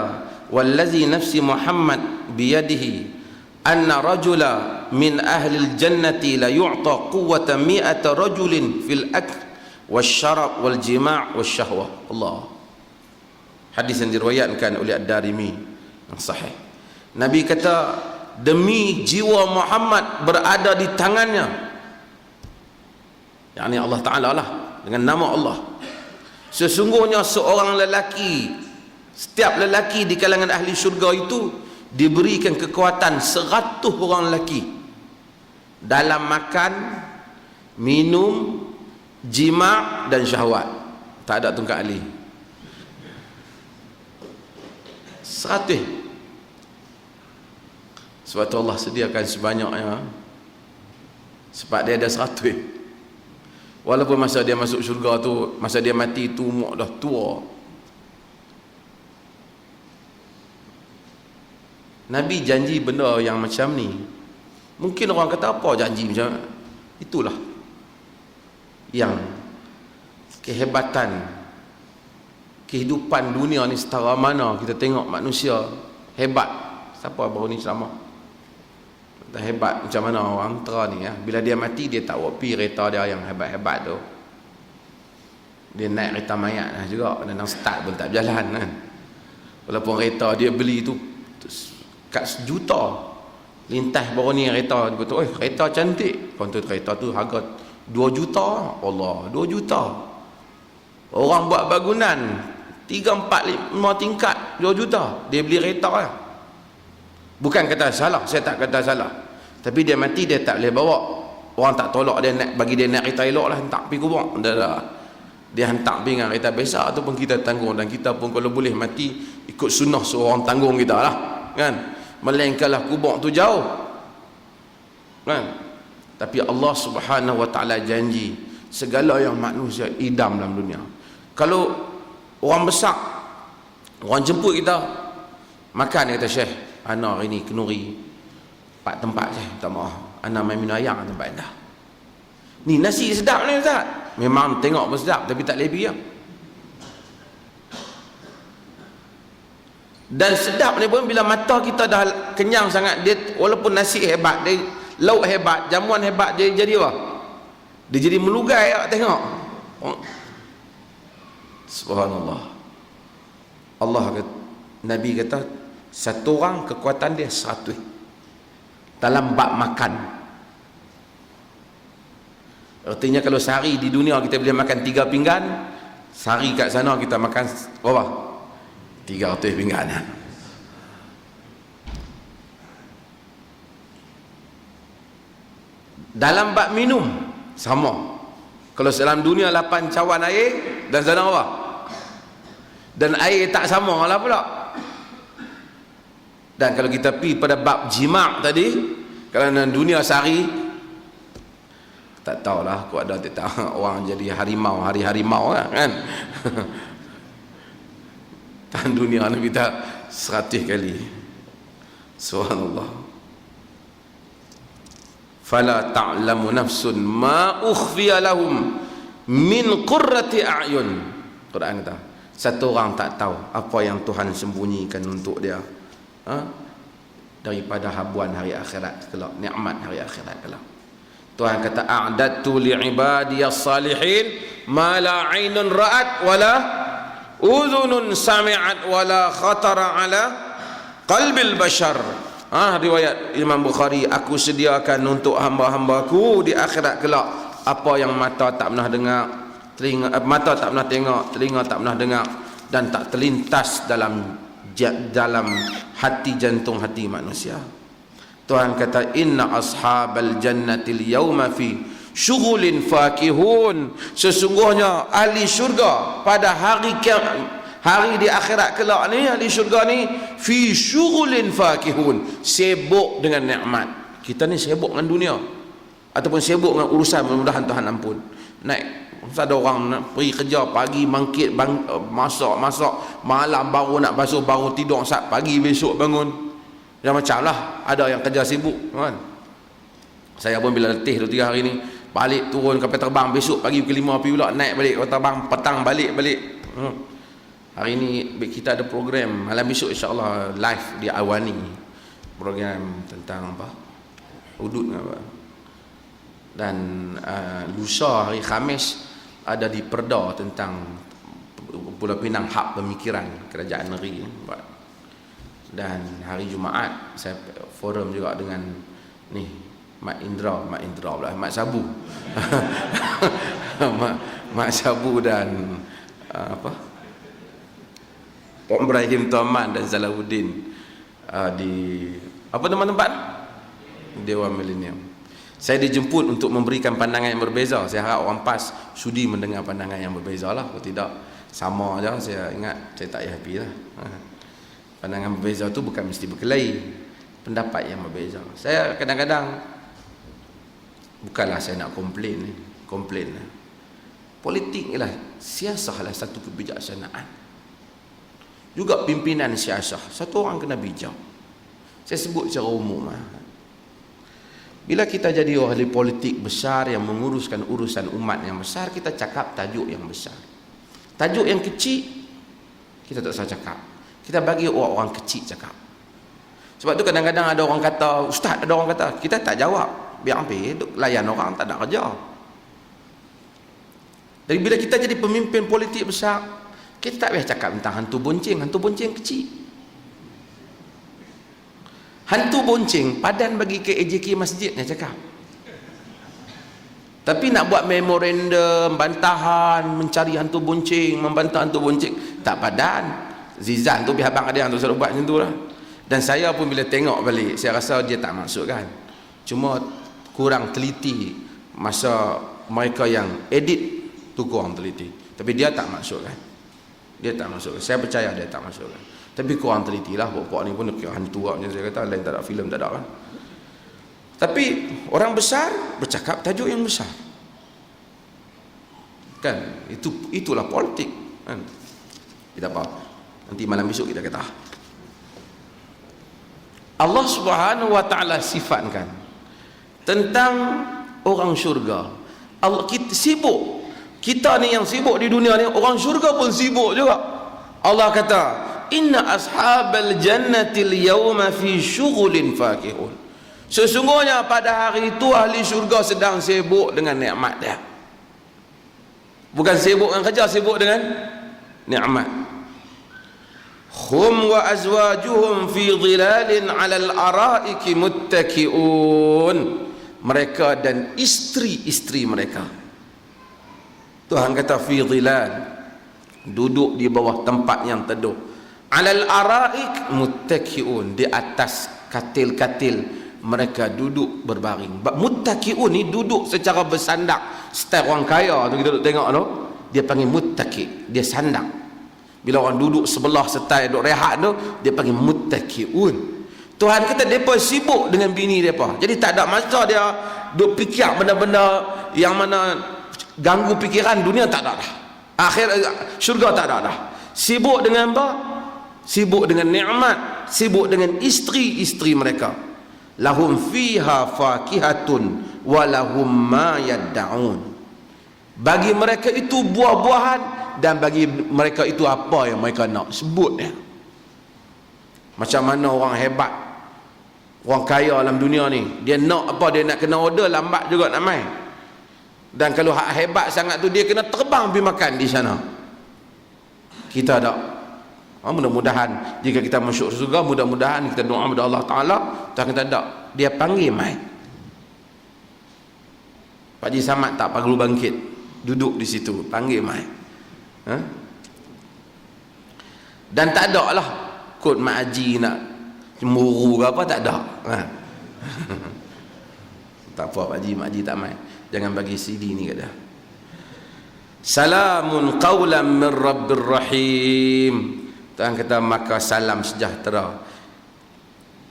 wallazi nafsi Muhammad biyadihi anna rajula min ahli al-jannati la yu'ta quwwata mi'ata rajulin fil akl wasyarab wal jima' wasyahwah. Allah. Hadis yang diriwayatkan oleh Ad-Darimi yang sahih. Nabi kata, demi jiwa Muhammad berada di tangannya, yakni Allah Ta'ala lah, dengan nama Allah, sesungguhnya seorang lelaki, setiap lelaki di kalangan ahli syurga itu diberikan kekuatan 100 orang lelaki dalam makan, minum, jima' dan syahwat. Tak ada tungkat ali. 100. Sebab tu Allah sediakan sebanyaknya, sebab dia ada 100. Walaupun masa dia masuk syurga tu, masa dia mati tu umur dah tua. Nabi janji benda yang macam ni. Mungkin orang kata apa janji macam ni? Itulah yang kehebatan kehidupan dunia ni, setara mana kita tengok manusia hebat. Siapa baru ni selama tak hebat macam mana orang tera ni ya. Bila dia mati dia tak wapi kereta dia yang hebat-hebat tu. Dia naik kereta mayat lah juga, dan start pun tak berjalan kan. Walaupun kereta dia beli tu kat sejuta, lintas baru ni kereta dia betul, kereta cantik. Kontot kereta tu harga 2 juta. Allah, 2 juta. Orang buat bangunan 3, 4, 5 tingkat 2 juta. Dia beli kereta lah. Bukan kata salah, saya tak kata salah. Tapi dia mati dia tak boleh bawa. Orang tak tolak dia nak bagi dia naik kereta elok lah, hantar pergi kubur. Dia hantar pergi dengan kereta biasa ataupun kita tanggung. Dan kita pun kalau boleh mati ikut sunnah seorang tanggung kita lah kan. Melainkanlah kubur tu jauh kan. Tapi Allah Subhanahu Wa Ta'ala janji segala yang manusia idam dalam dunia. Kalau orang besar, orang jemput kita makan, dia kata, Syekh, ana hari ni kenuri 4 tempat je, minta maaf, ana main minum ayam tempat anda. Ni nasi sedap ni Ustaz. Memang tengok pun sedap, tapi tak lebih ya. Dan sedap ni pun bila mata kita dah kenyang sangat, dia walaupun nasi hebat, dia lauk hebat, jamuan hebat, dia jadi apa? Dia jadi melugai tak tengok. Subhanallah. Allah kata, Nabi kata, satu orang kekuatan dia 100 dalam bab makan. Artinya kalau sehari di dunia kita boleh makan 3 pinggan, sehari kat sana kita makan berapa? 300 pinggan. Dalam bab minum sama. Kalau dalam dunia 8 cawan air, dan sana apa? Dan air tak sama lah pula. Dan kalau kita pergi pada bab jima' tadi, kalau dalam dunia sehari, tak tahulah, aku ada tak tahu orang jadi harimau, hari harimau kan. Tahan dunia ni kita 100 kali. Subhanallah. Fala ta'lamu nafsun ma ukhfiya lahum min qurrati a'yun. Quran kata, satu orang tak tahu apa yang Tuhan sembunyikan untuk dia daripada habuan hari akhirat kelak, nikmat hari akhirat kelak. Tuhan kata, a'dadtu li'ibadiyas salihin ma la 'ainun ra'at wala udhunun sami'at wala khatara ala qalbil bashar. Riwayat Imam Bukhari, aku sediakan untuk hamba-hambaku di akhirat kelak apa yang mata tak pernah dengar, mata tak pernah tengok, telinga tak pernah dengar, dan tak terlintas dalam hati, jantung hati manusia. Tuhan kata, inna ashabal jannatil yawma fi syughulin fakihun. Sesungguhnya ahli syurga pada hari di akhirat kelak ni, ahli syurga ni fi syughulin fakihun, sibuk dengan nikmat. Kita ni sibuk dengan dunia ataupun sibuk dengan urusan, mudah-mudahan Tuhan ampun. Naik ada orang nak pergi kerja pagi, bangkit masak malam, baru nak basuh, baru tidur saat pagi besok bangun. Dia macam lah, ada yang kerja sibuk kan. Saya pun bila letih 2-3 hari ni, balik turun kapal terbang, besok pagi pukul 5 pergi pula naik balik kapal terbang, petang balik. Hari ni kita ada program malam besok insya-Allah live di Awani, program tentang apa? Hudud apa. Dan lusa hari Khamis ada di Perda tentang Pulau Pinang, hak pemikiran kerajaan negeri. Dan hari Jumaat saya forum juga dengan ni Mak Sabu Mak Sabu dan apa, Pak Ibrahim Tuaman dan Salahuddin di apa tempat-tempat Dewan Milenium. Saya dijemput untuk memberikan pandangan yang berbeza. Saya harap orang PAS sudi mendengar pandangan yang berbeza lah. Kalau tidak, sama aja. Saya ingat, saya tak happy lah. Pandangan berbeza tu bukan mesti berkelahi. Pendapat yang berbeza. Saya kadang-kadang, bukanlah saya nak komplain. Politik ialah, siasah lah satu kebijaksanaan. Juga pimpinan siasah. Satu orang kena bijak. Saya sebut secara umum lah. Bila kita jadi ahli politik besar yang menguruskan urusan umat yang besar, kita cakap tajuk yang besar. Tajuk yang kecil, kita tak usah cakap. Kita bagi orang-orang kecil cakap. Sebab tu kadang-kadang ada orang kata, ustaz, ada orang kata, kita tak jawab. Biar ambil, layan orang, tak ada kerja. Jadi bila kita jadi pemimpin politik besar, kita tak payah cakap tentang hantu bonceng kecil. Hantu bonceng padan bagi KAJK masjid dia cakap. Tapi nak buat memorandum, bantahan, mencari hantu bonceng, membantah hantu bonceng, tak padan. Zizan tu pihak abang ada yang tu suruh buat macam tu lah. Dan saya pun bila tengok balik, saya rasa dia tak maksud kan. Cuma kurang teliti masa mereka yang edit tu kurang teliti. Tapi dia tak maksud kan. Dia tak maksud. Saya percaya dia tak maksud kan. Tapi kurang teliti lah. Pokok ni pun kira hantu lah. Macam saya kata, lain tak ada filem tak ada kan. Tapi orang besar bercakap tajuk yang besar. Kan? Itulah politik. Kan? Kita apa? Nanti malam besok kita kata. Allah Subhanahu wa taala sifatkan tentang orang syurga. Allah kita sibuk. Kita ni yang sibuk di dunia ni, orang syurga pun sibuk juga. Allah kata, inna ashabal jannatil yawma fi syughulin fakihun. Sesungguhnya pada hari itu ahli syurga sedang sibuk dengan nikmat dia. Bukan sibuk dengan kerja, sibuk dengan nikmat. Hum wa azwajuhum fi dhilalin 'alal araiki muttaki'un. Mereka dan isteri-isteri mereka, Tuhan kata fi dhilal, duduk di bawah tempat yang teduh. 'Alal araik muttaki'un, di atas katil-katil mereka duduk berbaring. Muttaki'un ni duduk secara bersandak. Style orang kaya tu kita duduk tengok tu, dia panggil muttaki', dia sandak. Bila orang duduk sebelah style duduk rehat tu, dia panggil muttaki'un. Tuhan kata depa sibuk dengan bini depa. Jadi tak ada masa dia duk fikir benda-benda yang mana ganggu fikiran dunia, tak ada dah. Akhir syurga tak ada dah. Sibuk dengan apa? Sibuk dengan nikmat, sibuk dengan isteri-isteri mereka. Lahum fiha fakihatun wa lahum ma yad'un. Bagi mereka itu buah-buahan, dan bagi mereka itu apa yang mereka nak. Sebut dia. Macam mana orang hebat, orang kaya dalam dunia ni, dia nak apa, dia nak kena order lambat juga nak main. Dan kalau hak hebat sangat tu, dia kena terbang pergi makan di sana. Kita tak. Mudah-mudahan jika kita masuk surga, mudah-mudahan kita doa kepada Allah Ta'ala, Tuhan kata tak, dia panggil mai. Pak Haji Samad tak perlu bangkit, duduk di situ, panggil mai. Dan tak ada lah kod Mak Haji nak cemburu ke apa, tak ada. Tak apa Pak Haji, Mak Haji tak mai. Jangan bagi CD ni kat dia. Salamun qawlan min Rabbir Rahim. Tuhan kata maka salam sejahtera,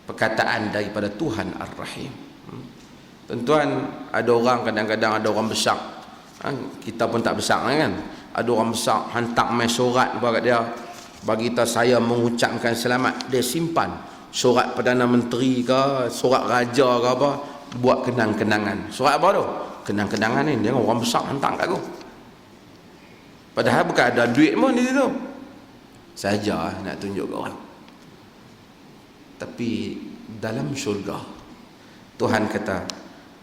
perkataan daripada Tuhan Ar-Rahim. Tuan-tuan, ada orang kadang-kadang ada orang besar, kita pun tak besar kan, ada orang besar hantar mai surat kepada dia, bagi tahu saya mengucapkan selamat, dia simpan surat Perdana Menteri ke, surat raja ke apa, buat kenang-kenangan. Surat apa tu? Kenang-kenangan ni, dia orang besar hantar kat aku. Padahal bukan ada duit pun di situ. Saja nak tunjuk ke orang. Tapi dalam syurga Tuhan kata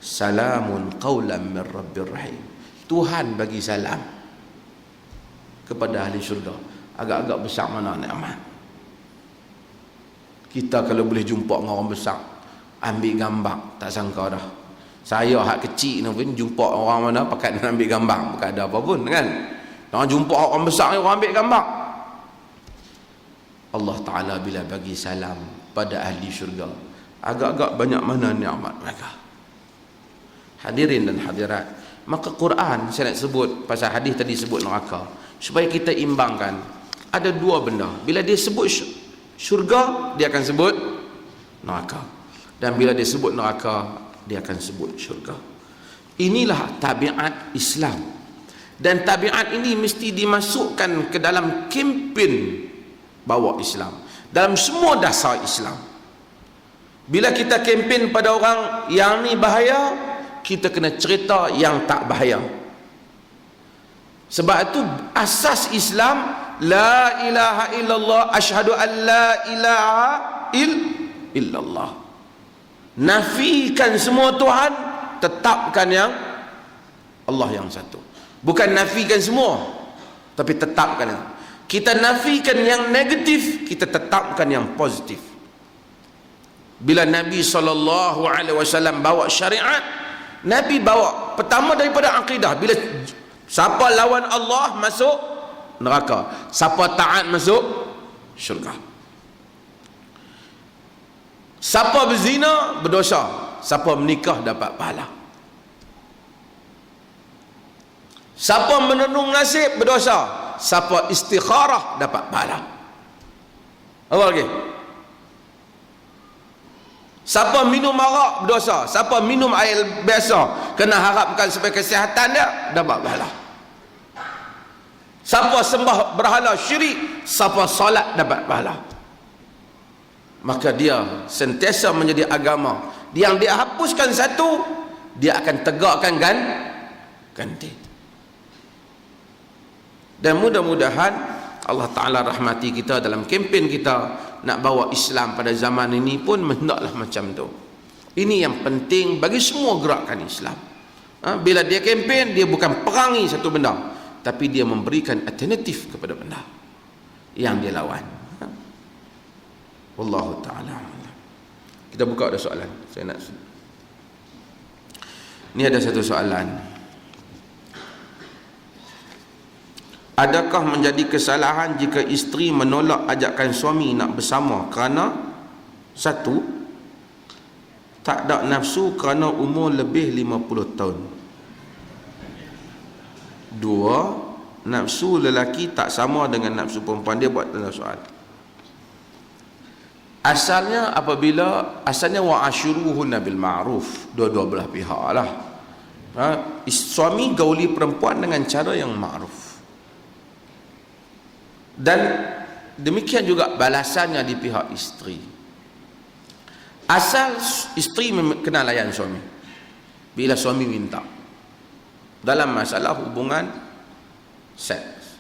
salamun qawlan min Rabbir Rahim. Tuhan bagi salam kepada ahli syurga. Agak-agak besar mana nikmat. Kita kalau boleh jumpa dengan orang besar, ambil gambar, tak sangka dah. Saya hak kecil ni pun jumpa orang mana pakai nak ambil gambar, bukan ada apa pun kan. Orang jumpa orang besar ni orang ambil gambar. Allah Ta'ala bila bagi salam pada ahli syurga, agak-agak banyak mana nikmat mereka. Hadirin dan hadirat, maka Quran saya nak sebut pasal hadis tadi sebut neraka supaya kita imbangkan. Ada dua benda, bila dia sebut syurga dia akan sebut neraka, dan bila dia sebut neraka dia akan sebut syurga. Inilah tabiat Islam, dan tabiat ini mesti dimasukkan ke dalam kempen bawa Islam, dalam semua dasar Islam. Bila kita kempen pada orang yang ni bahaya, kita kena cerita yang tak bahaya. Sebab itu asas Islam, la ilaha illallah, asyhadu an la ilaha illallah. Nafikan semua Tuhan, tetapkan yang Allah yang satu. Bukan nafikan semua, tapi tetapkan yang. Kita nafikan yang negatif, kita tetapkan yang positif. Bila Nabi SAW bawa syariat, Nabi bawa pertama daripada akidah. Bila siapa lawan Allah masuk neraka, siapa taat masuk syurga. Siapa berzina berdosa, siapa menikah dapat pahala. Siapa menenung nasib berdosa, siapa istikharah dapat pahala. Apa lagi? Siapa minum arak berdosa, siapa minum air biasa kena harapkan supaya kesihatan dia dapat pahala. Siapa sembah berhala syirik, siapa solat dapat pahala. Maka dia sentiasa menjadi agama yang dia hapuskan satu, dia akan tegakkan ganti. Dan mudah-mudahan Allah Ta'ala rahmati kita dalam kempen kita nak bawa Islam pada zaman ini pun hendaklah macam tu. Ini yang penting bagi semua gerakan Islam. Bila dia kempen, dia bukan perangi satu benda, tapi dia memberikan alternatif kepada benda yang dia lawan. Wallahu ta'ala. Kita buka ada soalan. Ini ada satu soalan. Adakah menjadi kesalahan jika isteri menolak ajakan suami nak bersama kerana satu, tak ada nafsu kerana umur lebih 50 tahun. Dua, nafsu lelaki tak sama dengan nafsu perempuan. Dia buat tanda soal. Asalnya wa ashiruhunna bil ma'ruf, dua-dua belah pihak lah. Suami gauli perempuan dengan cara yang ma'ruf. Dan demikian juga balasannya di pihak isteri. Asal isteri kena layan suami bila suami minta dalam masalah hubungan seks.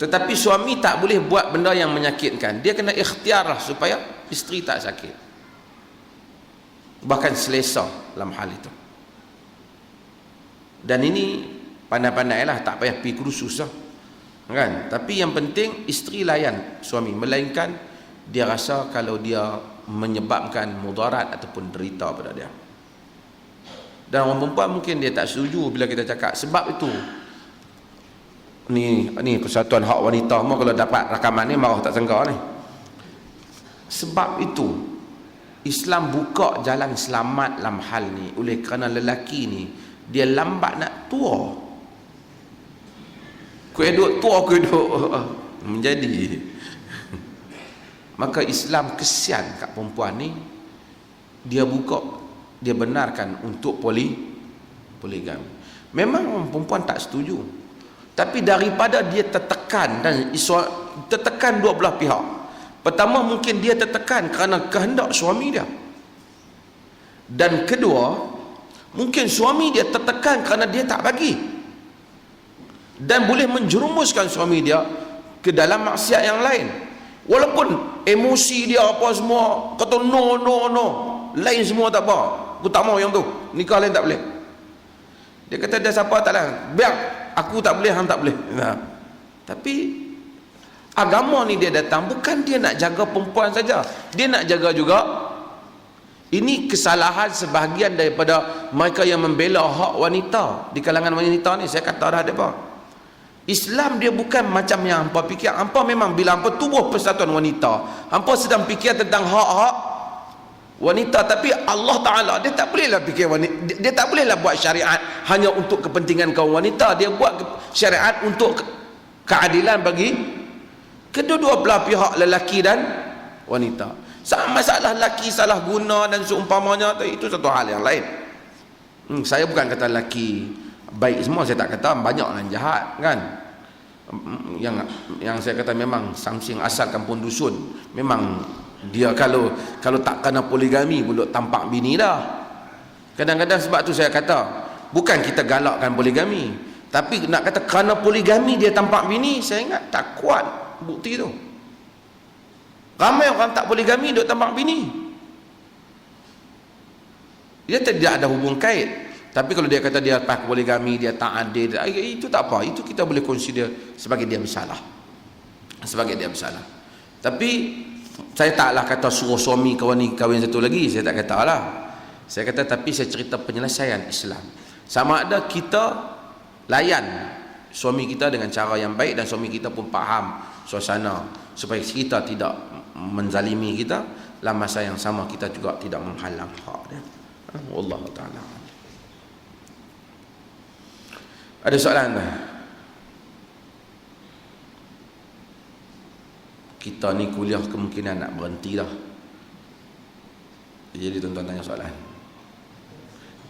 Tetapi suami tak boleh buat benda yang menyakitkan. Dia kena ikhtiarlah supaya isteri tak sakit, bahkan selesa dalam hal itu. Dan ini pandai-pandailah, tak payah pergi kursus lah, kan? Tapi yang penting isteri layan suami, melainkan dia rasa kalau dia menyebabkan mudarat ataupun derita pada dia. Dan orang perempuan mungkin dia tak setuju bila kita cakap. Sebab itu ni Persatuan Hak Wanita mau kalau dapat rakaman ni marah tak sangka ni. Sebab itu Islam buka jalan selamat dalam hal ni, oleh kerana lelaki ni dia lambat nak tua. Kueduk tua menjadi. Maka Islam kesian kat perempuan ni, dia buka, dia benarkan untuk poligami. Memang orang perempuan tak setuju, tapi daripada dia tertekan, dan tertekan dua belah pihak. Pertama, mungkin dia tertekan kerana kehendak suami dia, dan kedua, mungkin suami dia tertekan kerana dia tak bagi, dan boleh menjerumuskan suami dia ke dalam maksiat yang lain. Walaupun emosi dia apa semua, kata no, lain semua tak apa, aku tak mau yang tu, nikah lain tak boleh. Dia kata dia siapa tak lah, biar aku tak boleh, hang tak boleh. Tapi agama ni dia datang bukan dia nak jaga perempuan saja, dia nak jaga juga. Ini kesalahan sebahagian daripada mereka yang membela hak wanita di kalangan wanita ni. Saya kata dah ada apa, Islam dia bukan macam yang hampa fikir. Hampa memang bila hampa tubuh Persatuan Wanita, hampa sedang fikir tentang hak-hak wanita, tapi Allah Ta'ala dia tak bolehlah fikir wanita, dia tak bolehlah buat syariat hanya untuk kepentingan kaum wanita. Dia buat syariat untuk keadilan bagi kedua-dua belah pihak, lelaki dan wanita. Masalah lelaki salah guna dan seumpamanya itu satu hal yang lain. Saya bukan kata lelaki baik semua, saya tak kata, banyak orang jahat kan. Yang saya kata memang samsing asal kampung dusun, memang dia kalau tak kena poligami pun duk tampak bini dah. Kadang-kadang sebab tu saya kata bukan kita galakkan poligami, tapi nak kata kerana poligami dia tampak bini, saya ingat tak kuat bukti tu. Ramai orang tak poligami duk tampak bini, dia tidak ada hubung kait. Tapi kalau dia kata dia tak poligami, dia tak adil, itu tak apa, itu kita boleh consider sebagai dia bersalah, sebagai dia bersalah. Tapi saya taklah kata suruh suami kahwin satu lagi, saya tak kata lah. Saya kata, tapi saya cerita penyelesaian Islam. Sama ada kita layan suami kita dengan cara yang baik, dan suami kita pun faham suasana, supaya kita tidak menzalimi kita, dalam masa yang sama kita juga tidak menghalang hak dia. Wallahu ta'ala. Ada soalan tak? Kita ni kuliah kemungkinan nak berhenti dah. Jadi tuan-tuan tanya soalan.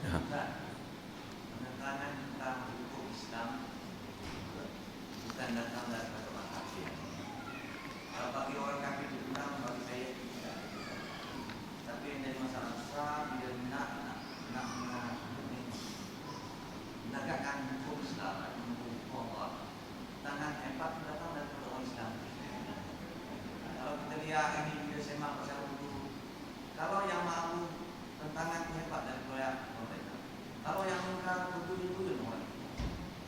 Ya. Penekangan tentang hukum Islam bukan datang dari orang kafir. Kalau bagi orang kafir itu benar, bagi saya tidak. Tapi yang dari masalah besar, bila nak menegakkan hukum Islam, hukum Allah, tangan hebat datang dari orang Islam. Kalau kita lihat ini video semak pasal wudu, kalau yang mahu tentangan hebat daripada mereka, kalau yang mengkar wudu itu orang.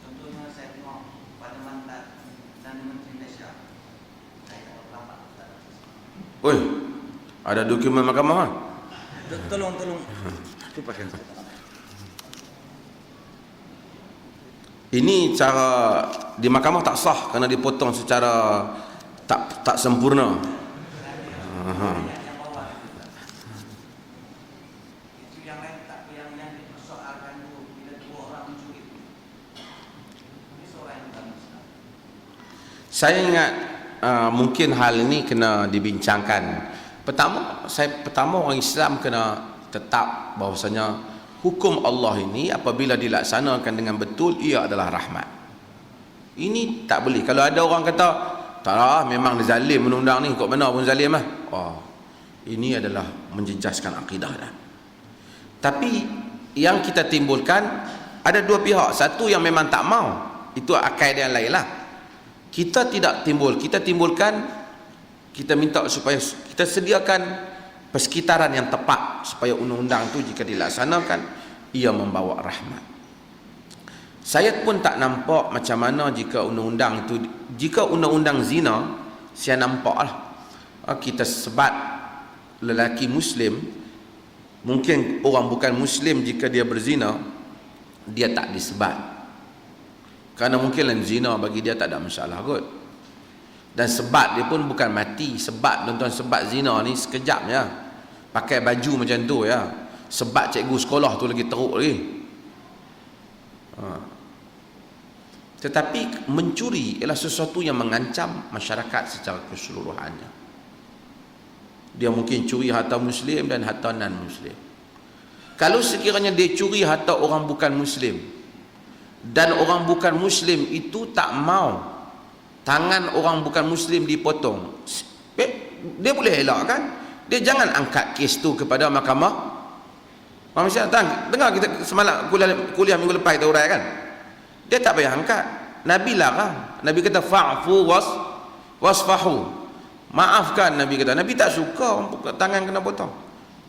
Contohnya saya tengok pada mantan dan Menteri Malaysia, saya tak berapa. Oi, ada dokumen mahkamah? Tolong. Lupakan saya. Ini cara di mahkamah tak sah kerana dipotong secara tak sempurna. Saya ingat mungkin hal ini kena dibincangkan. Pertama orang Islam kena tetap bahawasanya hukum Allah ini apabila dilaksanakan dengan betul, ia adalah rahmat. Ini tak boleh. Kalau ada orang kata tak lah, memang dia zalim undang-undang ni, kok mana pun zalim lah. Ini adalah menjejaskan akidah dah. Tapi yang kita timbulkan ada dua pihak. Satu yang memang tak mau, itu akal dia lain lah. Kita tidak timbul, kita timbulkan, kita minta supaya kita sediakan persekitaran yang tepat supaya undang-undang itu jika dilaksanakan ia membawa rahmat. Saya pun tak nampak macam mana jika undang-undang itu, jika undang-undang zina, saya nampaklah kita sebat lelaki muslim, mungkin orang bukan muslim jika dia berzina dia tak disebat, kerana mungkinlah zina bagi dia tak ada masalah kot. Dan sebat dia pun bukan mati. Sebat, tuan-tuan, sebat zina ni sekejap ya, pakai baju macam tu ya. Sebat cikgu sekolah tu lagi teruk lagi. Tetapi mencuri ialah sesuatu yang mengancam masyarakat secara keseluruhannya. Dia mungkin curi harta muslim dan harta non muslim. Kalau sekiranya dia curi harta orang bukan muslim, dan orang bukan muslim itu tak mau tangan orang bukan muslim dipotong, dia boleh elak kan? Dia jangan angkat kes tu kepada mahkamah. Maksudnya dengar kita semalam kuliah minggu lepas kita urai kan, dia tak payah angkat. Nabi larang. Nabi kata fa'fu wasfahu, maafkan. Nabi kata, Nabi tak suka orang tangan kena potong.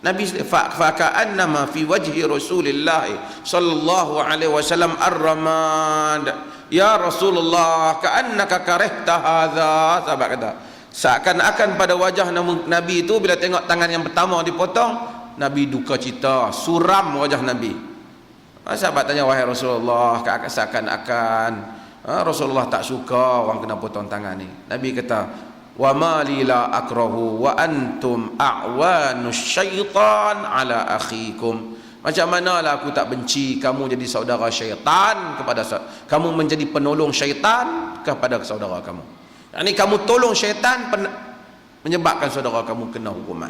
Nabi faka'annama fi wajhi Rasulillah sallallahu alaihi wasallam ar-ramad. Ya Rasulullah, ka'annaka karihta hadza. Sahabat kata, seakan-akan pada wajah Nabi itu bila tengok tangan yang pertama dipotong, Nabi duka cita, suram wajah Nabi. Sahabat tanya, wahai Rasulullah, seakan-akan Rasulullah tak suka orang kena potong tangan ni. Nabi kata, wa ma li la akrahu wa antum a'wanus syaitan ala akhikum. Macam manalah aku tak benci kamu jadi saudara syaitan kepada kamu menjadi penolong syaitan kepada saudara kamu. Ini kamu tolong syaitan menyebabkan saudara kamu kena hukuman.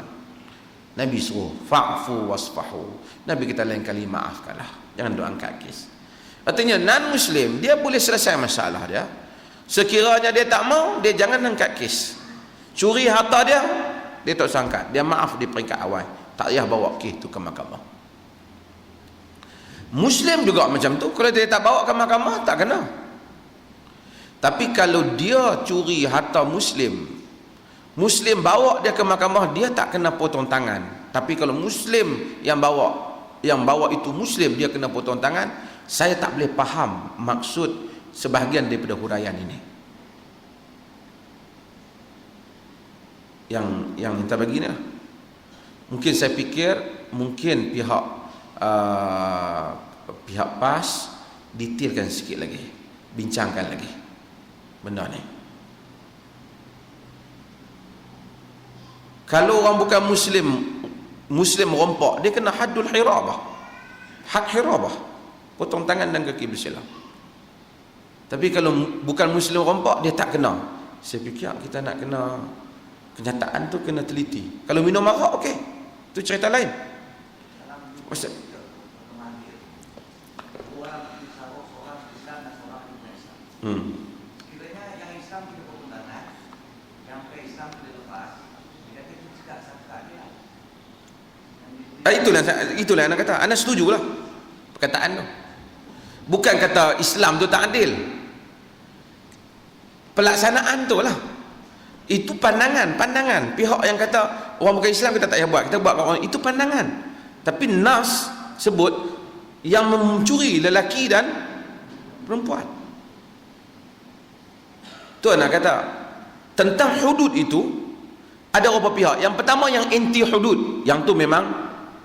Nabi suruh fa'fu wasfahu. Nabi kita lain kali maafkanlah, jangan duk angkat kes. Artinya non muslim dia boleh selesai masalah dia. Sekiranya dia tak mau, dia jangan angkat kes. Curi harta dia, dia tak sangkat, dia maaf di peringkat awal, tak payah bawa kes tu ke mahkamah. Muslim juga macam tu, kalau dia tak bawa ke mahkamah tak kena. Tapi kalau dia curi harta muslim, muslim bawa dia ke mahkamah, dia tak kena potong tangan. Tapi kalau muslim yang bawa itu muslim, dia kena potong tangan. Saya tak boleh faham maksud sebahagian daripada huraian ini. Yang kita bagi ni lah. Mungkin saya fikir mungkin pihak PAS detailkan sikit lagi, bincangkan lagi benda ni. Kalau orang bukan muslim rompak, dia kena haddul hirabah, had hirabah, potong tangan dan kaki bersilang. Tapi kalau bukan muslim rompak, dia tak kena. Saya fikir kita nak kena kenyataan tu kena teliti. Kalau minum arak, okey, tu cerita lain. Maksud kiranya yang Islam tidak bertentangan, yang ke Islam tidak lepas, dia kata itu juga satu dia. Itulah yang nak kata. Anda setujulah perkataan tu. Bukan kata Islam tu tak adil. Pelaksanaan tu lah. Itu pandangan pihak yang kata orang bukan Islam kita tak payah buat, kita buat kat orang, itu pandangan. Tapi nas sebut yang mencuri lelaki dan perempuan. Tu nak kata tentang hudud itu ada beberapa pihak. Yang pertama yang anti hudud, yang tu memang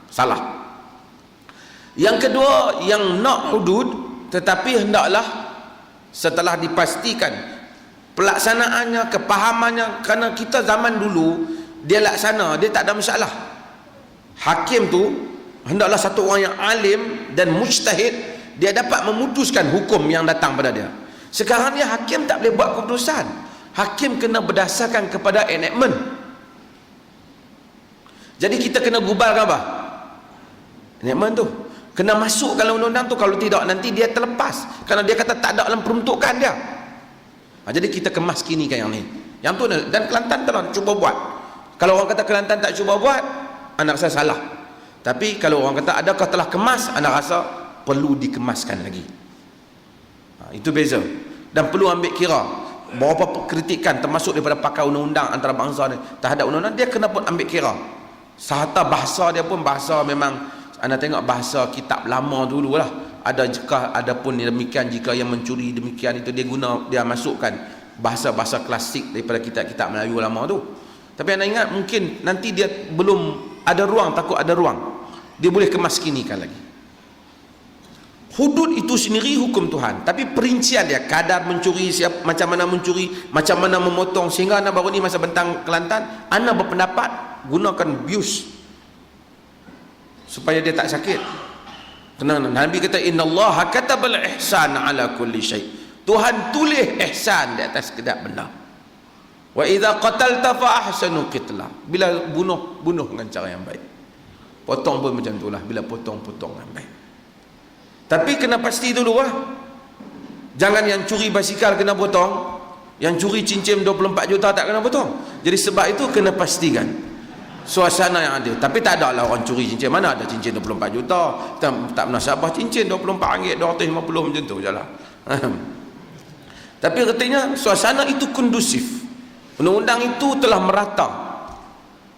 salah. Yang kedua yang nak hudud tetapi hendaklah setelah dipastikan pelaksanaannya, kepahamannya, kerana kita zaman dulu dia laksana, dia tak ada masalah. Hakim tu hendaklah satu orang yang alim dan mujtahid, dia dapat memutuskan hukum yang datang pada dia. Sekarang ni hakim tak boleh buat keputusan. Hakim kena berdasarkan kepada enactment. Jadi kita kena gubalkan apa? Enactment tu kena masuk dalam undang-undang tu. Kalau tidak nanti dia terlepas, kerana dia kata tak ada dalam peruntukan dia. Jadi kita kemas kinikan yang ni. Yang tu dan Kelantan telah cuba buat. Kalau orang kata Kelantan tak cuba buat, anda rasa salah. Tapi kalau orang kata adakah telah kemas, anda rasa perlu dikemaskan lagi. Itu beza. Dan perlu ambil kira beberapa kritikan termasuk daripada pakar undang-undang antarabangsa ni terhadap undang-undang, dia kena pun ambil kira. Serta bahasa dia pun bahasa memang anda tengok bahasa kitab lama dululah. Ada pun demikian, jika yang mencuri demikian itu dia masukkan bahasa-bahasa klasik daripada kitab-kitab Melayu lama tu. Tapi anda ingat mungkin nanti dia belum ada ruang, takut ada ruang, dia boleh kemaskinikan lagi. Hudud itu sendiri hukum Tuhan, tapi perincian dia, kadar mencuri, macam mana mencuri, macam mana memotong, sehingga anda baru ni masa bentang Kelantan, anda berpendapat gunakan bius supaya dia tak sakit. Tenang, Nabi kata innallaha katabal ihsan ala kulli syai. Tuhan tulis ihsan di atas setiap benda. Wa idza qatalta fa ahsanu qitla. Bila bunuh dengan cara yang baik. Potong pun macam itulah, bila potong dengan baik. Tapi kena pasti dulu lah. Jangan yang curi basikal kena potong, yang curi cincin 24 juta tak kena potong. Jadi sebab itu kena pastikan suasana yang ada. Tapi tak ada lah orang curi cincin. Mana ada cincin 24 juta? Tak menasabah cincin 24 ringgit, 250 macam tu je lah. Tapi artinya suasana itu kondusif. Undang-undang itu telah merata.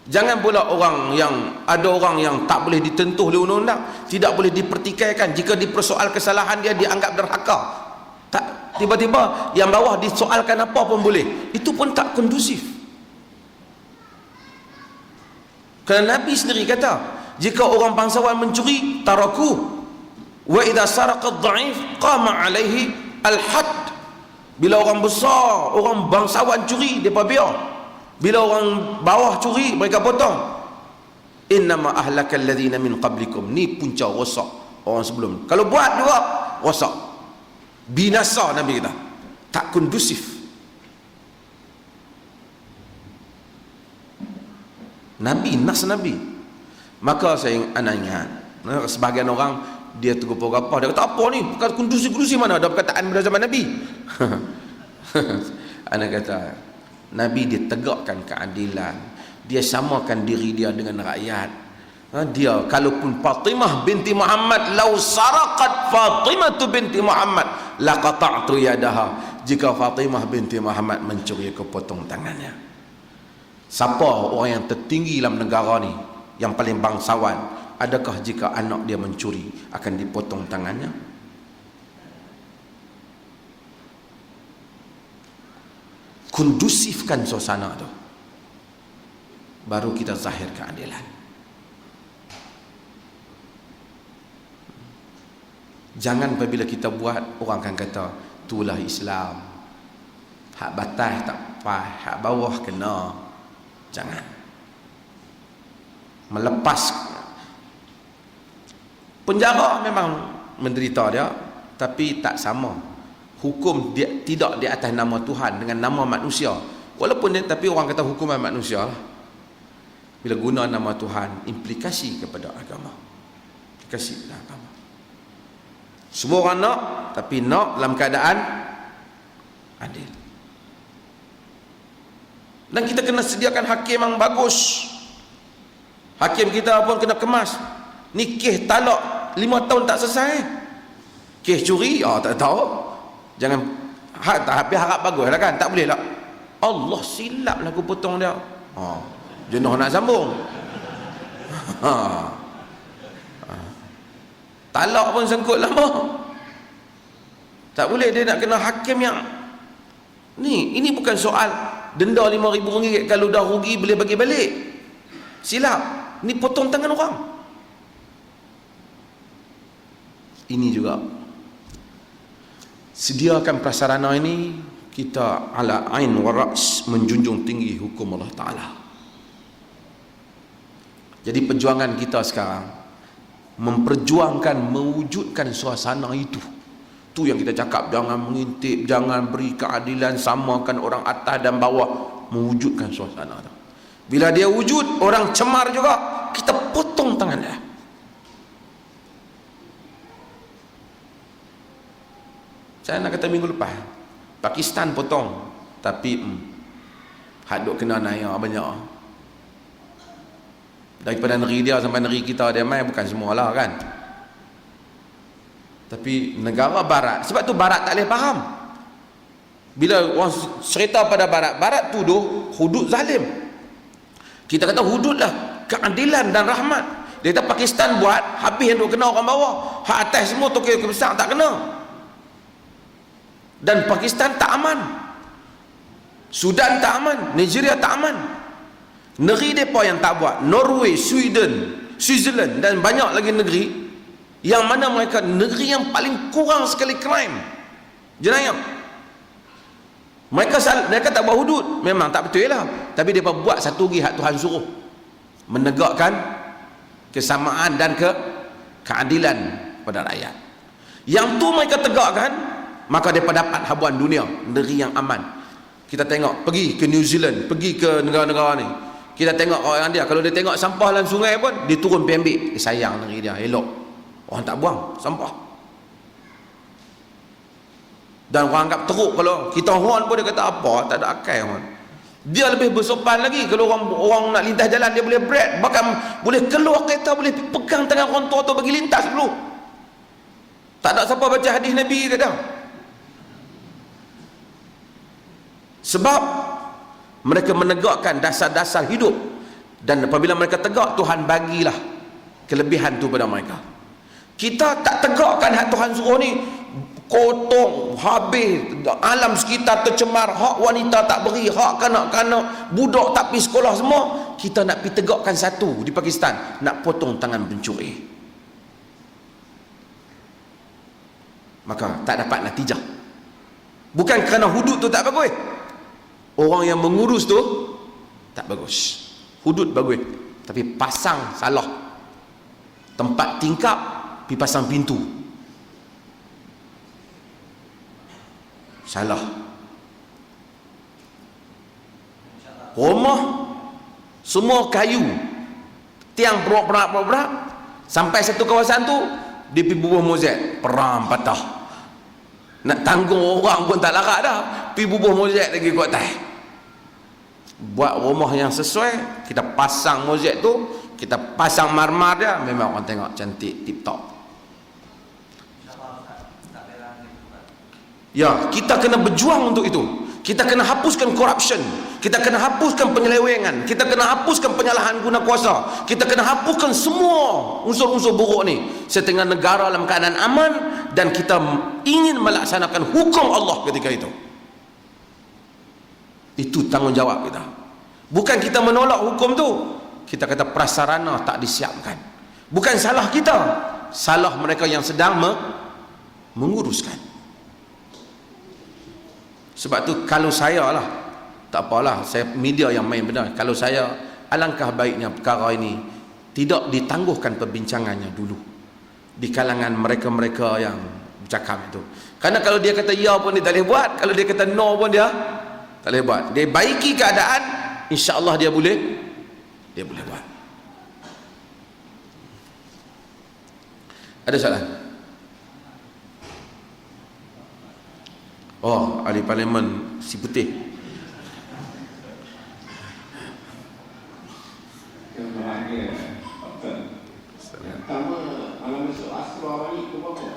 Jangan pula ada orang yang tak boleh ditentuh oleh undang-undang, tidak boleh dipertikaikan. Jika dipersoal kesalahan dia, dianggap derhaka. Tak, tiba-tiba yang bawah disoalkan apa pun boleh. Itu pun tak kondusif. Kerana Nabi sendiri kata, jika orang bangsawan mencuri, taraku. Wa idza saraqa ad-dha'if qama alaihi al-hadd. Bila orang besar, orang bangsawan curi, depa biar. Bila orang bawah curi, mereka potong. Innama ahlakal ladzina min qablikum. Ni punca rosak orang sebelum. Kalau buat juga rosak, binasa. Nabi kata tak kondusif. Nabi, nas Nabi. Maka anak ingat, sebahagian orang dia tergopoh-gopoh, dia kata apa ni, bukan kondusif-kondusif, mana ada perkataan pada zaman Nabi. Anak kata Nabi dia tegakkan keadilan, dia samakan diri dia dengan rakyat. Dia kalaupun Fatimah binti Muhammad, lau saraqat Fatimah binti Muhammad laqata'tu yadaha, jika Fatimah binti Muhammad mencuri, aku potong tangannya. Siapa orang yang tertinggi dalam negara ni, yang paling bangsawan? Adakah jika anak dia mencuri akan dipotong tangannya? Kondusifkan suasana tu, baru kita zahir keadilan. Jangan apabila kita buat, orang akan kata itulah Islam, hak batas tak apa, hak bawah kena. Jangan melepas. Penjara memang menderita dia, tapi tak sama. Hukum dia tidak di atas nama Tuhan dengan nama manusia. Walaupun dia, tapi orang kata hukuman manusia lah. Bila guna nama Tuhan, implikasi kepada agama, implikasi kepada agama. Semua orang nak, tapi nak dalam keadaan adil. Dan kita kena sediakan hakim yang bagus. Hakim kita pun kena kemas. Ni kes talak 5 tahun tak selesai. Kes curi, tak tahu. Jangan habis harap bagus lah kan. Tak boleh lah. Allah silap lah aku potong dia. Jenuh nak sambung. Talak pun sengkut lama. Tak boleh, dia nak kena hakim yang ni. Ini bukan soal denda RM5,000, kalau dah rugi boleh bagi balik. Silap. Ni potong tangan orang. Ini juga sediakan prasarana ini, kita ala ain wa ra's, menjunjung tinggi hukum Allah Ta'ala. Jadi perjuangan kita sekarang memperjuangkan, mewujudkan suasana itu. Tu yang kita cakap, jangan mengintip, jangan beri keadilan, samakan orang atas dan bawah, mewujudkan suasana itu. Bila dia wujud, orang cemar juga, kita potong tangan dia. Saya nak kata minggu lepas, Pakistan potong, tapi hak duk kena naik banyak. Daripada negeri dia sampai negeri kita, dia main bukan semualah kan. Tapi negara barat, sebab tu barat tak boleh faham. Bila orang cerita pada barat, barat tuduh hudud zalim. Kita kata hududlah keadilan dan rahmat. Dia kata Pakistan buat, habis yang duk kena orang bawah, hak atas semua Tokyo besar tak kena. Dan Pakistan tak aman, Sudan tak aman, Nigeria tak aman. Negeri mereka yang tak buat, Norway, Sweden, Switzerland dan banyak lagi negeri, yang mana mereka negeri yang paling kurang sekali crime, jenayah. Mereka tak buat hudud, memang tak betul lah, tapi mereka buat satu lagi hak Tuhan suruh, menegakkan kesamaan dan keadilan pada rakyat. Yang tu mereka tegakkan, maka mereka dapat habuan dunia, negeri yang aman. Kita tengok, pergi ke New Zealand, pergi ke negara-negara ni, kita tengok orang dia, kalau dia tengok sampah dalam sungai pun, dia turun pergi ambil. Sayang negeri dia, elok. Orang tak buang sampah. Dan orang anggap teruk. Kalau kita horn pun dia kata apa, tak ada akal horn. Dia lebih bersopan lagi. Kalau orang nak lintas jalan, dia boleh break, bahkan boleh keluar kereta, boleh pegang tangan orang tua tu bagi lintas dulu. Tak ada siapa baca hadis Nabi, tak ada. Sebab mereka menegakkan dasar-dasar hidup, dan apabila mereka tegak, Tuhan bagilah kelebihan tu pada mereka. Kita tak tegakkan hak Tuhan suruh ni, kotor habis, alam sekitar tercemar, hak wanita tak beri, hak kanak-kanak, budak tak pergi sekolah semua. Kita nak pergi tegakkan satu di Pakistan, nak potong tangan pencuri, maka tak dapat natijah. Bukan kerana hudud tu tak bagus, orang yang mengurus tu tak bagus. Hudud bagus, tapi pasang salah. Tempat tingkap pergi pasang pintu, salah. Rumah semua kayu, tiang berak, sampai satu kawasan tu dia pergi bubuh mozaik, peram patah. Nak tanggung orang pun tak larat dah, pergi bubuh mozaik lagi kuat atas. Buat rumah yang sesuai, kita pasang mozaik tu, kita pasang marmar dia, memang orang tengok cantik, tip top. Ya, kita kena berjuang untuk itu. Kita kena hapuskan corruption, kita kena hapuskan penyelewengan, kita kena hapuskan penyalahan guna kuasa, kita kena hapuskan semua unsur-unsur buruk ni setengah negara dalam keadaan aman, dan kita ingin melaksanakan hukum Allah ketika itu. Itu tanggungjawab kita. Bukan kita menolak hukum tu, kita kata prasarana tak disiapkan. Bukan salah kita, salah mereka yang sedang menguruskan. Sebab tu kalau saya lah, tak apalah, saya media yang main benar, kalau saya, alangkah baiknya perkara ini tidak ditangguhkan perbincangannya dulu di kalangan mereka-mereka yang bercakap itu. Karena kalau dia kata ya pun dia tak boleh buat, kalau dia kata no pun dia tak boleh buat. Dia baiki keadaan, insya-Allah dia boleh buat. Ada soalan? Oh, ahli parlimen si putih. Yang bahagia, Doktor. Pertama, malam besok Astro awal ni pukul berapa?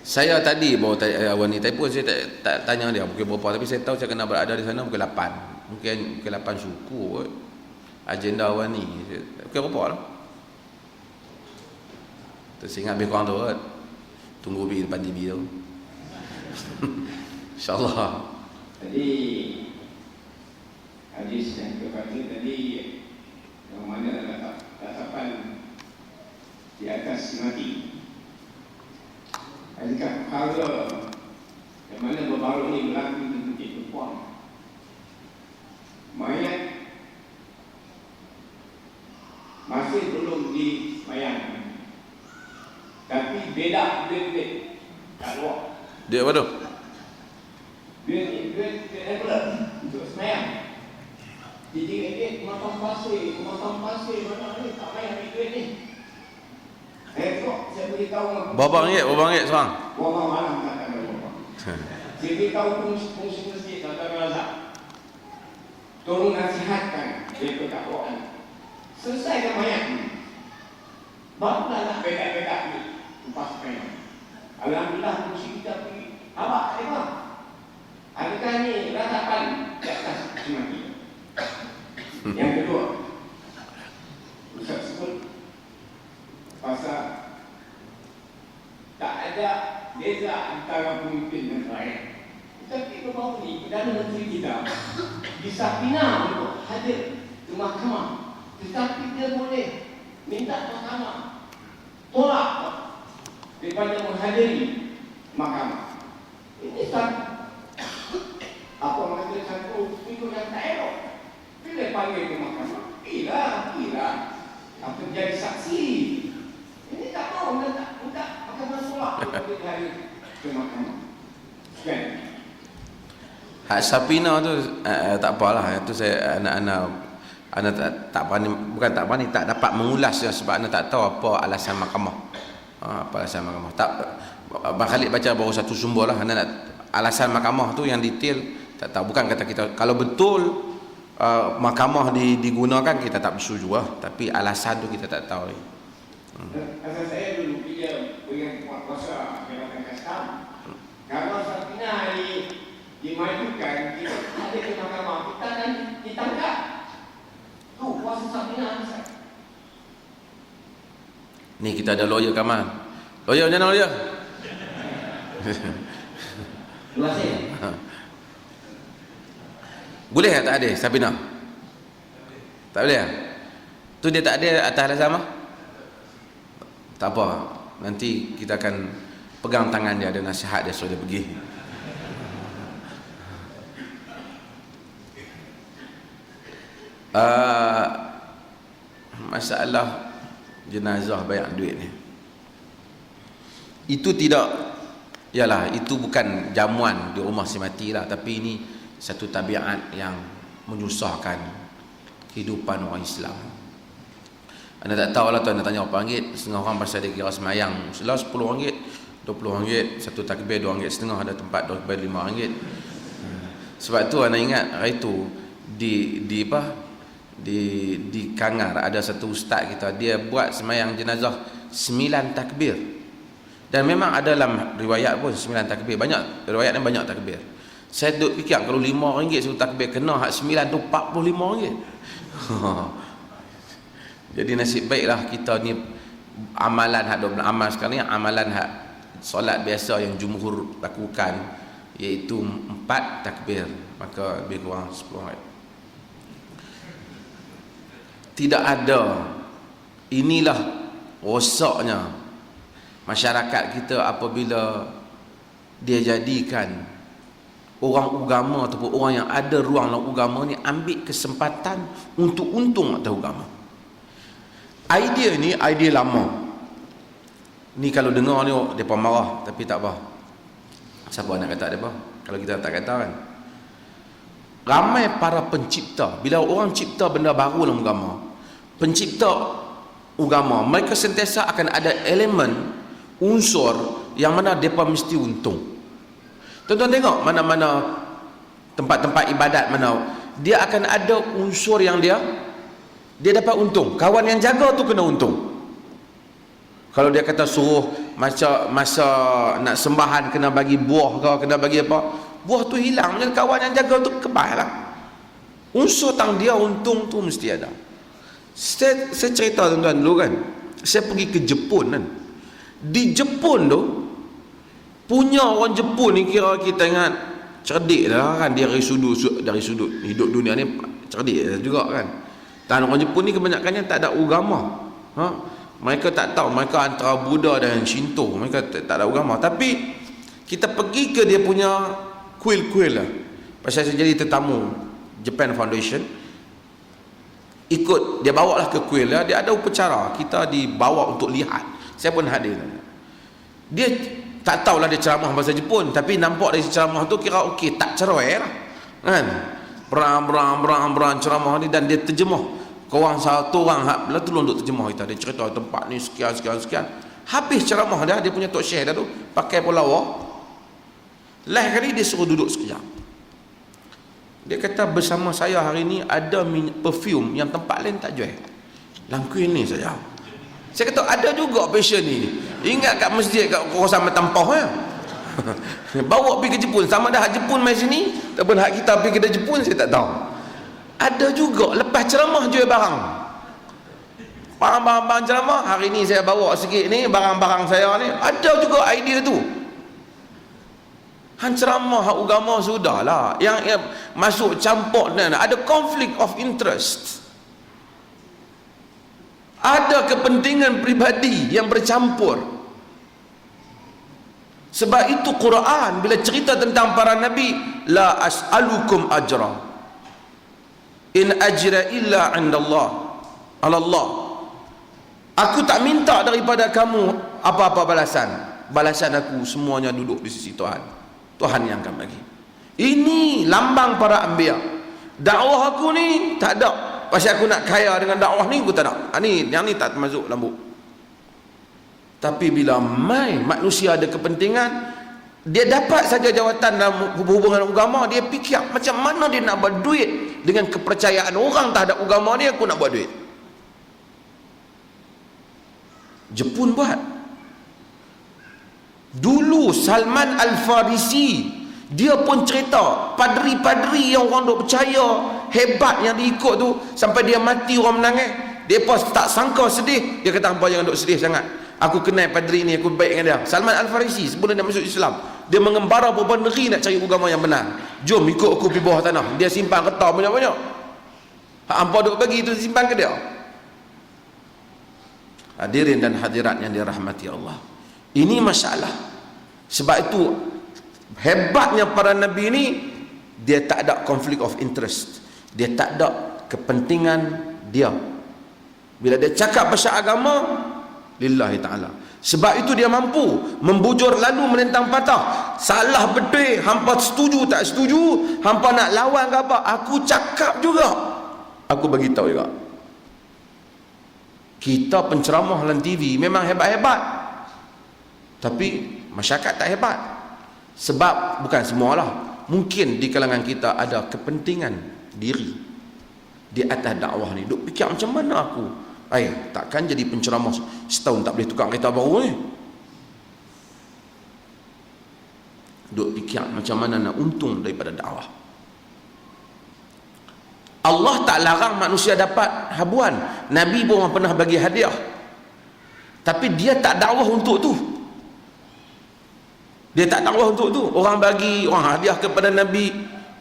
Saya tadi bawa wanita pun saya tak tanya dia pukul berapa, tapi saya tahu saya kena berada di sana pukul 8. Mungkin pukul 8 suku kot. Agenda awal ni pukul berapa lah? Tersingat lebih kurang tu kot. Tunggu di depan TV tu. InsyaAllah. Tadi hadis yang kepada tadi yang mana tatapan di atas mati. Adakah perkara yang mana baru-baru ni berlaku di Bukit Tupuang, mayat masih belum disemayangkan, tapi beda duit kat luar. Dia apa tu? Duit envelope untuk semayang. Jadi matang pasir mana ni tak payah ambil duit ni. Saya tengok, saya beritahu Berapa ringgit seorang? Berapa malam tak ada berapa. Saya beritahu fungsi masjid Dr. Razak, tolong nasihatkan mereka kat Quran. Selesaikan mayat ni, barulah nak beda-beda ni lepas semayang. Alhamdulillah fungsi kita pergi. Awak tak ada. Adakah ni ratapan di atas mati? Yang kedua, Ustaz sebut pasal tak ada beza antara pemimpin dan rakyat. Tetapi baru ni Perdana Menteri kita di Sapina untuk hadir ke mahkamah, tetapi dia boleh minta mahkamah tolak daripada menghadiri mahkamah. Ini apa maksud satu itu yang tak elok. Bila panggil ke mahkamah, gila apa jadi saksi. Ini tak mau minta mahkamah tolak daripada hari ke mahkamah. Kan? Hak Sapina tu tak apalah, itu saya anak tak pani, bukan tak pani, tak dapat mengulas ya, sebab anak tak tahu apa alasan mahkamah. Apa alasan mahkamah? Tak, Abang Khalid baca baru satu sumber lah. Anak nak alasan mahkamah tu yang detail tak tahu. Bukan kata kita kalau betul mahkamah digunakan kita tak bersetuju lah, tapi alasan tu kita tak tahu. Asal saya dulu dia dengan kuasa Jabatan Kastam. Kalau Sapina dimajukan, kita ada ke mahkamah, kita akan ditangkap. Tu kuasa Sapina besar. Ni kita ada lawyer Kamal. Lawyer macam mana lawyer? Terima kasih. Boleh tak ada Sapina? Tak boleh? Tu dia tak ada atas alasan apa? Tak apa. Nanti kita akan pegang tangan dia, ada nasihat dia suruh dia pergi. Masalah jenazah bayar duit ni, itu tidak, yalah, itu bukan jamuan di rumah si mati lah, tapi ini satu tabiat yang menyusahkan kehidupan orang Islam. Anda tak tahu lah tuan, anda tanya berapa ringgit, setengah orang pasal dia kira semayang selah 10 ringgit, 20 ringgit, satu takbir 2 ringgit setengah, ada tempat takbir 5 ringgit. Sebab tu anda ingat hari tu di Kangar ada satu ustaz kita, dia buat semayang jenazah 9 takbir. Dan memang ada dalam riwayat pun 9 takbir, banyak riwayat yang banyak takbir. Saya duk fikir kalau 5 ringgit satu takbir, kena hak 9 tu 45 ringgit. Jadi nasib baiklah kita ni amalan hak 12 amal sekarang ni, amalan hak solat biasa yang jumhur lakukan, iaitu 4 takbir, maka lebih kurang 10 ringgit. Tidak ada. Inilah rosaknya masyarakat kita apabila dia jadikan orang agama ataupun orang yang ada ruang dalam agama ni ambil kesempatan untuk untung atas agama. Idea ni idea lama. Ni kalau dengar ni depa marah, tapi tak apa. Siapa nak kata depa? Kalau kita tak kata kan. Ramai para pencipta, bila orang cipta benda baru dalam agama, pencipta agama, mereka sentiasa akan ada elemen unsur yang mana mereka mesti untung. Tuan-tuan tengok mana-mana tempat-tempat ibadat mana, dia akan ada unsur yang dia dapat untung. Kawan yang jaga tu kena untung. Kalau dia kata suruh masa nak sembahan kena bagi buah ke, kena bagi apa, buah tu hilang, macam kawan yang jaga tu kebal lah. Unsur tang dia untung tu mesti ada. Saya cerita tuan-tuan dulu kan, saya pergi ke Jepun kan. Di Jepun tu punya orang Jepun ni, kira kita ingat cerdik lah kan, dia dari sudut hidup dunia ni cerdik juga kan. Dan orang Jepun ni kebanyakannya tak ada agama. Mereka tak tahu, mereka antara Buddha dan Shinto, mereka tak ada agama. Tapi kita pergi ke dia punya kuil-kuil lah. Pasal saya jadi tetamu Japan Foundation, ikut dia bawa lah ke kuil lah, dia ada upacara, kita dibawa untuk lihat. Saya pun hadir. Dia tak tahulah dia ceramah bahasa Jepun, tapi nampak dari ceramah tu kira okey, tak cerai lah kan, berang ceramah ni, dan dia terjemah. Korang satu orang hak belah tu untuk terjemah kita. Dia cerita tempat ni sekian. Habis ceramah dia punya talk share dah tu, pakai pulauan. Last kali dia suruh duduk sekejap. Dia kata bersama saya hari ni ada perfume yang tempat lain tak jual. Langkuin ni saja. Saya kata ada juga passion ni. Ingat kat masjid kat kawasan Matampah ya. Bawa pergi ke Jepun, sama dah hak Jepun mai sini ataupun hak kita pergi ke Jepun saya tak tahu. Ada juga lepas ceramah jual barang. Barang ceramah, hari ni saya bawa sikit ni barang-barang saya ni, ada juga idea tu. Han ceramah hak agama sudahlah, yang masuk campur dan ada conflict of interest. Ada kepentingan pribadi yang bercampur. Sebab itu Quran bila cerita tentang para nabi, la as'alukum ajra in ajra illa 'indallah, Allah. Aku tak minta daripada kamu apa-apa balasan. Balasan aku semuanya duduk di sisi Tuhan. Tuhan yang akan bagi. Ini lambang para anbiya. Dakwah aku ni tak ada. Pasal aku nak kaya dengan dakwah ni, aku tak ada. Yang ni tak termasuk lambu. Tapi bila mai manusia ada kepentingan, dia dapat saja jawatan dalam hubungan agama, dia fikir macam mana dia nak buat duit dengan kepercayaan orang terhadap agama ni, aku nak buat duit. Jepun buat. Dulu Salman Al-Farisi, dia pun cerita padri-padri yang orang duk percaya hebat yang diikut tu, sampai dia mati orang menangis, dia pun tak sangka sedih. Dia kata hampa jangan duk sedih sangat, aku kenal padri ni, aku baik dengan dia. Salman Al-Farisi sebelum dia masuk Islam, dia mengembara beberapa negeri nak cari agama yang benar. Jom ikut aku pergi bawah tanah, dia simpan kertas banyak-banyak. Hak hampa duk bagi tu simpan ke dia. Hadirin dan hadirat yang dirahmati Allah, ini masalah. Sebab itu hebatnya para nabi ni, dia tak ada conflict of interest, dia tak ada kepentingan dia. Bila dia cakap pasal agama, lillahi ta'ala. Sebab itu dia mampu membujur lalu melintang patah. Salah betul, hampa setuju tak setuju, hampa nak lawan ke apa, aku cakap juga, aku bagi tahu juga. Kita penceramah dalam TV memang hebat-hebat, tapi masyarakat tak hebat. Sebab bukan semualah, mungkin di kalangan kita ada kepentingan diri di atas dakwah ni. Duk fikir macam mana aku, takkan jadi penceramah setahun tak boleh tukar kereta baru ni. Duk fikir macam mana nak untung daripada dakwah. Allah tak larang manusia dapat habuan. Nabi pun pernah bagi hadiah, tapi dia tak dakwah untuk tu. Dia tak dakwah untuk tu. Orang bagi, orang hadiah kepada Nabi,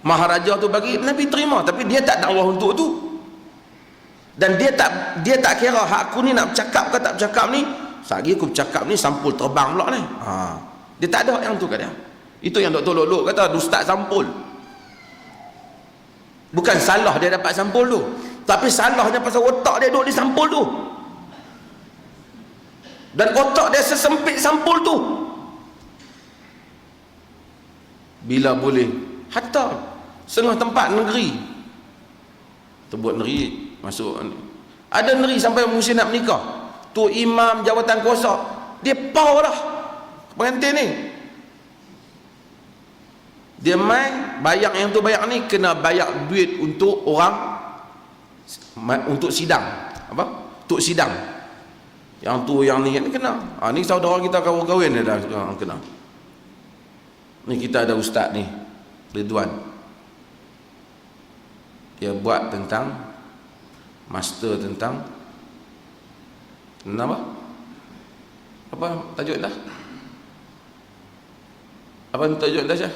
maharaja tu bagi, Nabi terima, tapi dia tak dakwah untuk tu. Dan dia tak kira hak aku ni nak bercakap ke tak bercakap ni. Sehari aku bercakap ni sampul terbang pula ni. Dia tak ada yang tu kat dia. Itu yang Dr. Lok kata, ustaz sampul. Bukan salah dia dapat sampul tu, tapi salahnya pasal otak dia duduk di sampul tu. Dan otak dia sesempit sampul tu. Bila boleh, hatta setengah tempat negeri, terbuat negeri masuk, ada negeri sampai musim nak menikah, tu imam jawatan kuasa dia pau dah pengantin ni, dia main bayar yang tu, bayar ni kena bayar duit untuk orang, untuk sidang, apa, untuk sidang yang tu yang ni kena. Ni saudara kita kahwin dia dah kena. Ni kita ada ustaz ni, Ridwan, dia buat tentang master tentang apa tajuk dah? Apa tajuk dah Syah?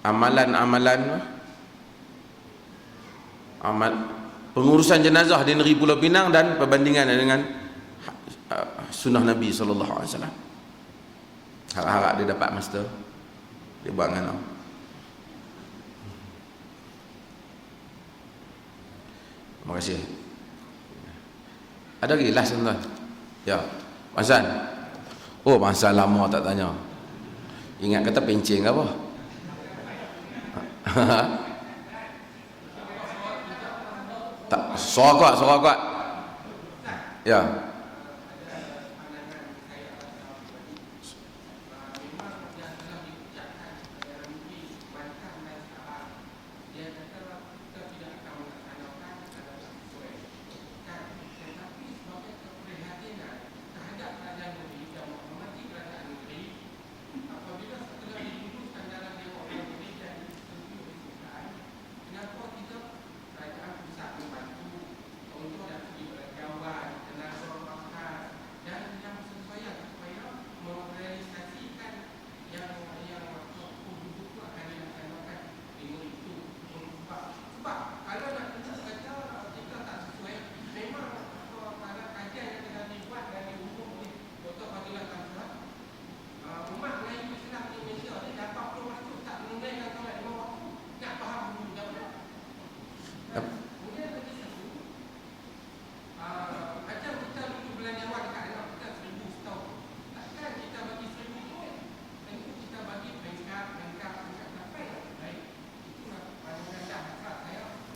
Amalan-amalan pengurusan jenazah di negeri Pulau Pinang dan perbandingan dengan sunnah Nabi SAW. Harap-harap dia dapat master, dia buat dengan apa. Terima kasih. Ada lagi last tuan. Ya, Hasan. Oh, masa lama tak tanya. Ingat kata pencing ke apa? Tak, suara kuat. Ya.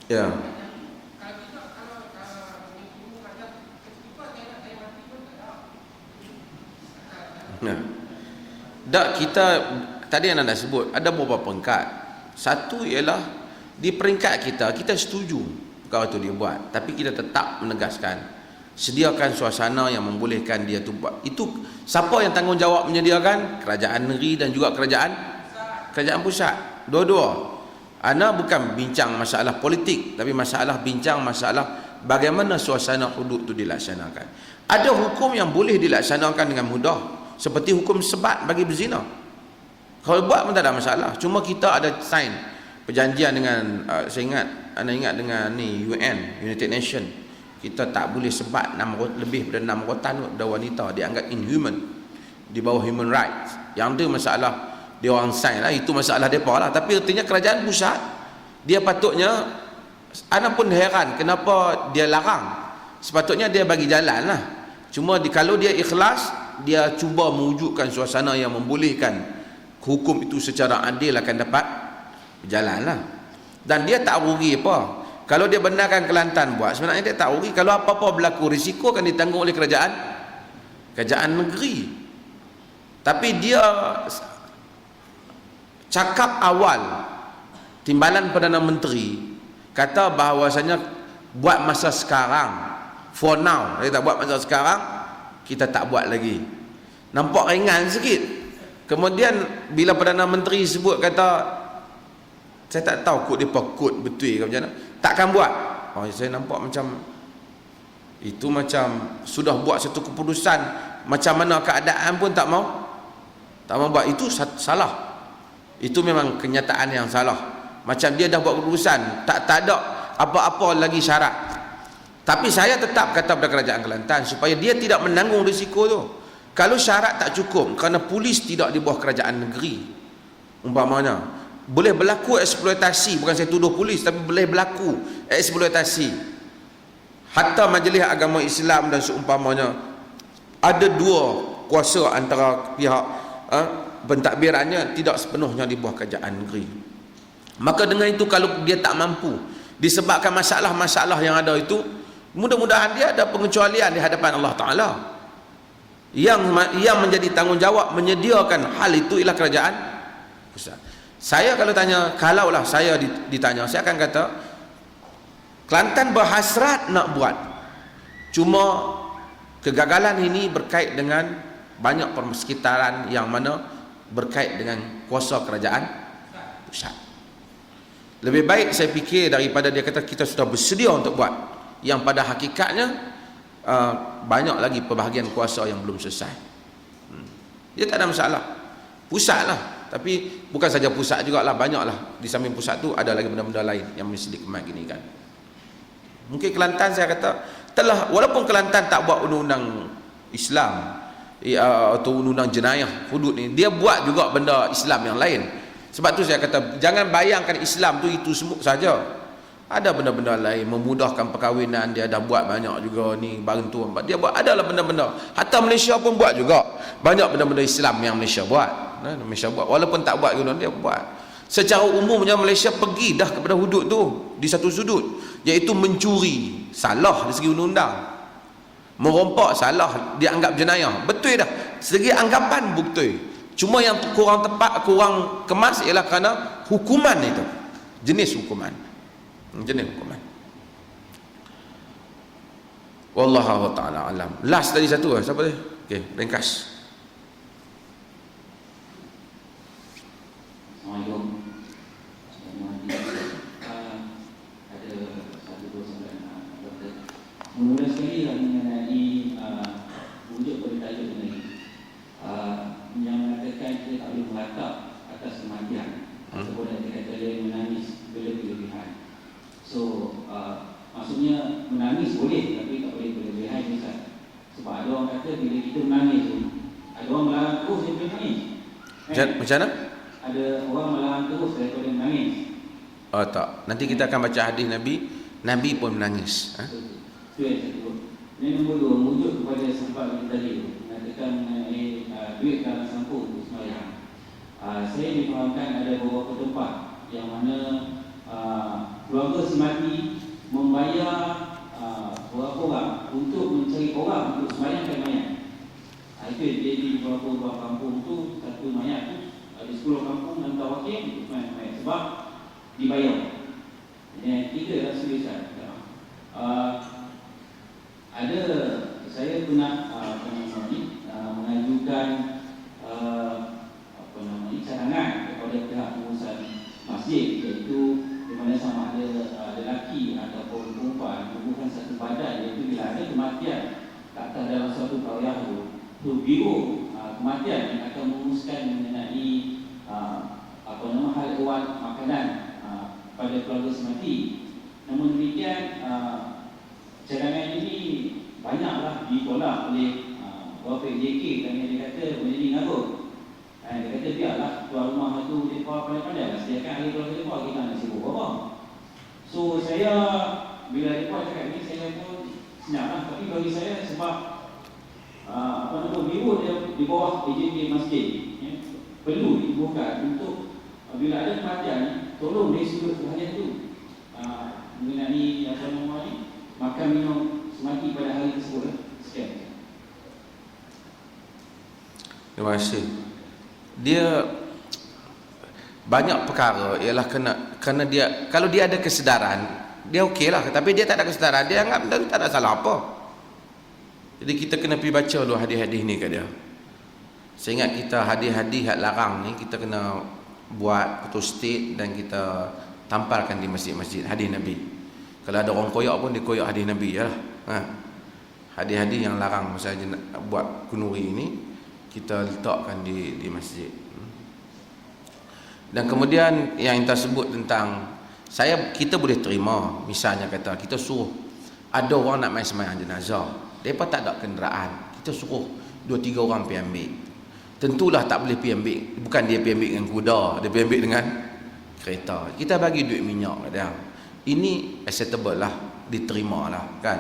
Ya. Nah. Dak kita tadi yang anda sebut ada beberapa peringkat. Satu ialah di peringkat kita setuju kalau itu dia buat, tapi kita tetap menegaskan sediakan suasana yang membolehkan dia tu buat. Itu siapa yang tanggungjawab menyediakan? Kerajaan negeri dan juga kerajaan pusat. Dua-dua. Ana bukan bincang masalah politik, tapi bincang masalah bagaimana suasana hudud itu dilaksanakan. Ada hukum yang boleh dilaksanakan dengan mudah, seperti hukum sebat bagi berzina. Kalau buat pun tak ada masalah. Cuma kita ada sign perjanjian dengan Anda ingat dengan ni UN, United Nation. Kita tak boleh sebat lebih daripada 6 rotan pada wanita, dianggap inhuman, di bawah human rights. Yang tu masalah dia orang sains lah, itu masalah mereka lah. Tapi artinya kerajaan pusat dia patutnya, ana pun heran kenapa dia larang. Sepatutnya dia bagi jalan lah. Cuma kalau dia ikhlas, dia cuba mewujudkan suasana yang membolehkan hukum itu secara adil akan dapat berjalan lah. Dan dia tak rugi apa. Kalau dia benarkan Kelantan buat, sebenarnya dia tak rugi. Kalau apa-apa berlaku, risiko akan ditanggung oleh kerajaan negeri. Tapi dia cakap awal timbalan Perdana Menteri kata bahawasanya buat masa sekarang, for now, dia tak buat masa sekarang, kita tak buat lagi. Nampak ringan sikit. Kemudian bila Perdana Menteri sebut kata, saya tak tahu kod dia kod betul ke macam mana, takkan buat. Oh, saya nampak macam itu macam sudah buat satu keputusan, macam mana keadaan pun tak mau buat. Itu salah. Itu memang kenyataan yang salah. Macam dia dah buat keputusan, tak ada apa-apa lagi syarat. Tapi saya tetap kata pada kerajaan Kelantan supaya dia tidak menanggung risiko tu. Kalau syarat tak cukup, kerana polis tidak di bawah kerajaan negeri, umpamanya boleh berlaku eksploitasi, bukan saya tuduh polis, tapi boleh berlaku eksploitasi. Hatta Majlis Agama Islam dan seumpamanya, ada dua kuasa antara pihak pentadbirannya tidak sepenuhnya di bawah kerajaan negeri. Maka dengan itu, kalau dia tak mampu disebabkan masalah-masalah yang ada itu, mudah-mudahan dia ada pengecualian di hadapan Allah Ta'ala. Yang menjadi tanggungjawab menyediakan hal itu ialah kerajaan pusat. Saya kalau tanya, kalaulah saya ditanya, saya akan kata Kelantan berhasrat nak buat, cuma kegagalan ini berkait dengan banyak persekitaran yang mana berkait dengan kuasa kerajaan pusat. Lebih baik saya fikir daripada dia kata kita sudah bersedia untuk buat, yang pada hakikatnya banyak lagi perbahagian kuasa yang belum selesai. Dia tak ada masalah, pusat lah. Tapi bukan saja pusat jugalah, banyaklah di samping pusat tu ada lagi benda-benda lain yang mesti dikemagikan. Mungkin Kelantan saya kata telah, walaupun Kelantan tak buat undang-undang Islam atau undang-undang jenayah hudud ni, dia buat juga benda Islam yang lain. Sebab tu saya kata jangan bayangkan Islam tu itu semua saja. Ada benda-benda lain, memudahkan perkahwinan dia dah buat banyak juga ni, bantu dia buat, adalah benda-benda. Hatta Malaysia pun buat juga banyak benda-benda Islam yang Malaysia buat. Malaysia buat, walaupun tak buat dia buat. Secara umumnya Malaysia pergi dah kepada hudud tu di satu sudut, iaitu mencuri salah dari segi undang-undang, merompak salah dianggap jenayah, betul dah segi anggapan betul. Cuma yang kurang tepat, kurang kemas ialah kerana hukuman itu, jenis hukuman. Wallahu ta'ala alam. Last tadi satu siapa dia? Okey, ringkas. Assalamualaikum. Ada satu dua soalan doktor. Mula sekali mengenai wujud tajuk ini, yang mengatakan kita tak boleh menghatap atas kematian, ataupun ada kata dia menangis berlebihan. So maksudnya menangis boleh, tapi tak boleh berlebihan misal. Sebab ada orang kata bila kita menangis tu, ada orang melarang terus daripada menangis. Macam mana? Ada orang melarang terus daripada menangis. Oh tak, nanti kita akan baca hadis Nabi pun menangis. Itu yang satu. Yang nombor dua, wujud kepada sempat kita tadi tu, mengatakan mengenai duit dalam sampul untuk sembahyang. Saya difahamkan ada beberapa tempat yang mana keluarga si mati membayar beberapa orang untuk mencari orang untuk sembahyangkan mayat. Itu jadi di beberapa kampung tu, satu mayat tu ada 10 kampung dan wakil untuk sembahyang mayat sebab dibayar. Yang tiga adalah sebesar. Ada saya pernah mengajukan cadangan kepada pihak pengurusan masjid, iaitu di mana sama ada lelaki ataupun perempuan merupakan satu badan, iaitu bila ada kematian tak dalam satu kawasan tu biro kematian yang akan menguruskan mengenai hal ewan makanan pada keluarga semati. Namun demikian cadangan ini banyaklah ditolak oleh Wafik JK, kerana dia kata menjadi ngarut. Dia kata biarlah tuan rumah sebab biro dia di bawah AJK masjid, ya, perlu dibuka untuk bila ada kematian, tolong dari sudut hajat itu mengenai makan minum semati pada hari tersebut. Sekian. Terima kasih. Dia banyak perkara ialah kena dia, kalau dia ada kesedaran dia okeylah, tapi dia tak ada kesedaran, dia anggap benda tu tak ada salah apa. Jadi kita kena pergi baca dulu hadis-hadis ni kat dia. Saya ingat kita hadis-hadis hak larang ni kita kena buat photostat dan kita tampalkan di masjid-masjid hadis Nabi. Kalau ada orang koyak pun dia koyak hadis Nabi je lah. Hadis-hadis yang larang misalnya buat kunuri ni kita letakkan di masjid. Dan kemudian yang kita sebut tentang kita boleh terima, misalnya kata kita suruh ada orang nak main sembahyang jenazah, mereka tak ada kenderaan, kita suruh 2-3 orang pergi ambil. Tentulah tak boleh pergi ambil, bukan dia pergi ambil dengan kuda, dia pergi ambil dengan kereta. Kita bagi duit minyak kat dia. Ini acceptable lah, diterima lah kan.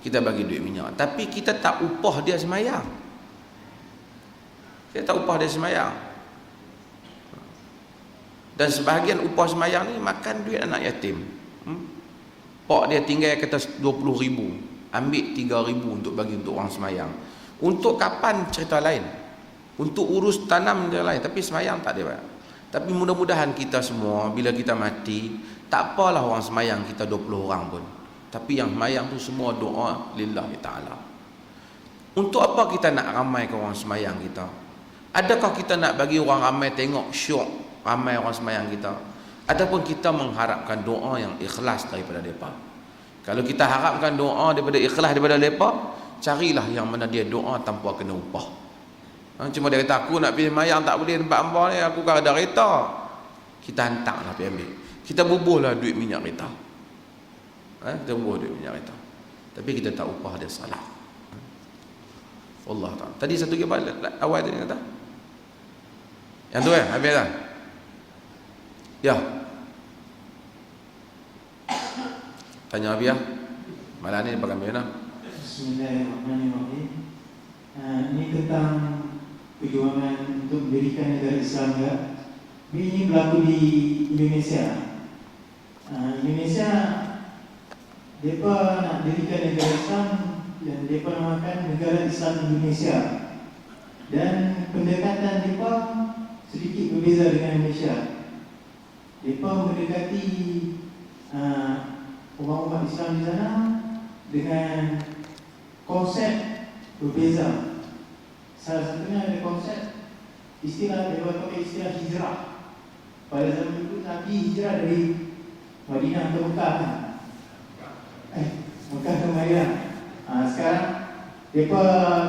Kita bagi duit minyak, tapi kita tak upah dia sembahyang. Kita tak upah dia sembahyang. Dan sebahagian upah sembahyang ni makan duit anak yatim. Pak dia tinggal kata 20,000, ambil 3,000 untuk bagi untuk orang sembahyang. Untuk kapan cerita lain, untuk urus tanam dia lain, tapi sembahyang tak ada. Tapi mudah-mudahan kita semua bila kita mati, tak apalah orang sembahyang kita 20 orang pun, tapi yang sembahyang tu semua doa lillahi ta'ala. Untuk apa kita nak ramaikan orang sembahyang kita? Adakah kita nak bagi orang ramai tengok syok ramai orang sembahyang kita, ataupun kita mengharapkan doa yang ikhlas daripada mereka? Kalau kita harapkan doa daripada ikhlas daripada mereka, carilah yang mana dia doa tanpa kena upah. Cuma dia kata aku nak pergi sembahyang tak boleh tempat hamba ni, aku kan ada kereta, kita hantarlah pergi ambil, kita bubuhlah duit minyak kereta, kita bubuh duit minyak kereta, tapi kita tak upah dia salah. Allah Ta'ala. Tadi satu lagi awal tadi kata yang tu habis dah. Ya. Tanya Abi ya. Malam ni pakai mana? Bismillahirrahmanirrahim. Ini tentang perjuangan untuk mendirikan negara Islam ya. Ini berlaku di Indonesia. Indonesia, mereka nak dirikan negara Islam dan mereka namakan negara Islam Indonesia. Dan pendekatan mereka sedikit berbeza dengan Indonesia. Mereka mendekati umat-umat Islam di sana dengan konsep berbeza. Salah satunya ada konsep istilah, mereka pakai istilah hijrah. Pada zaman itu Nabi hijrah dari Madinah ke Mekah, Mekah ke Madinah. Sekarang mereka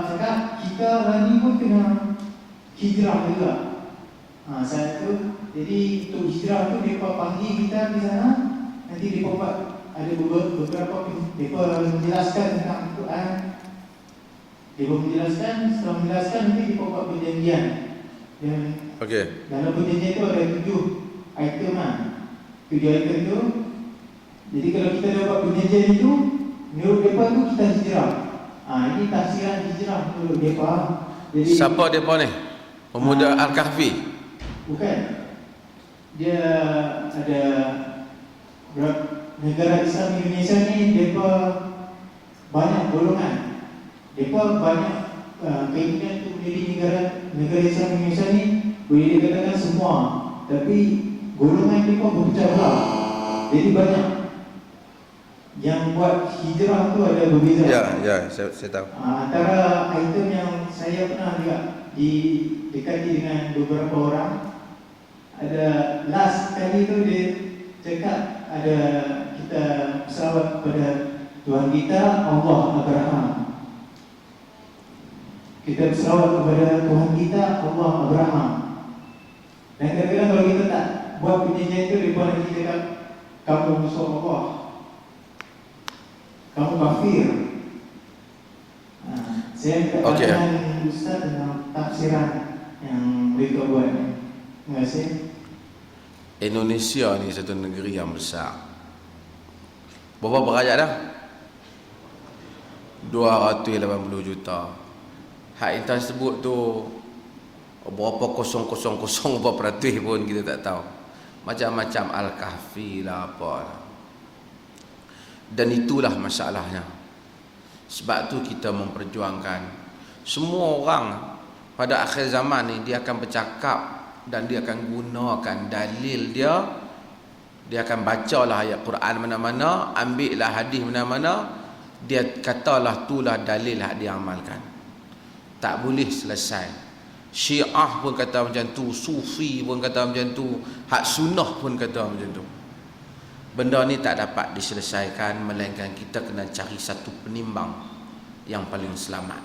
cakap kita hari ni pun kena hijrah juga. Saat itu, jadi untuk hijrah tu mereka panggil kita di sana. Nanti mereka buat ada beberapa mereka menjelaskan tentang Al-Quran. Mereka menjelaskan, setelah menjelaskan nanti mereka buat perjanjian. Dan dalam perjanjian itu ada 7 item lah. 7 item tu. Jadi kalau kita dah buat perjanjian itu, menurut mereka tu kita hijrah. Ini tafsiran hijrah menurut mereka. Jadi siapa mereka ni? Pemuda Al-Kahfi? Bukan. Dia ada negara Islam Indonesia ni, mereka banyak golongan. Mereka banyak keinginan untuk menjadi negara Islam Indonesia ni, boleh dikatakan semua. Tapi golongan mereka berpecah belah. Jadi banyak yang buat hijrah tu ada berbeza. Ya, saya tahu. Antara item yang saya pernah juga didekati dengan beberapa orang, ada last kali tu dia cakap ada kita bersalawat kepada Tuhan kita Allah Abraham. Kita bersalawat kepada Tuhan kita Allah Abraham. Dan kadang-kadang kalau kita tak buat perjanjian itu, mereka nanti cakap kamu musuh Allah, kamu kafir. Saya minta pandangan Ustaz tentang tafsiran yang mereka buat. Terima kasih. Indonesia ni satu negeri yang besar. Berapa rakyat dah? 280 juta. Hak Intan sebut tu berapa 000 berapa peratus pun kita tak tahu. Macam-macam Al-Kahfi lah apa lah. Dan itulah masalahnya. Sebab tu kita memperjuangkan semua orang pada akhir zaman ni dia akan bercakap dan dia akan gunakan dalil dia. Dia akan bacalah ayat Quran mana-mana, ambillah hadis mana-mana, dia katalah itulah dalil hak dia amalkan. Tak boleh selesai. Syiah pun kata macam tu, Sufi pun kata macam tu, hak sunnah pun kata macam tu. Benda ni tak dapat diselesaikan melainkan kita kena cari satu penimbang yang paling selamat.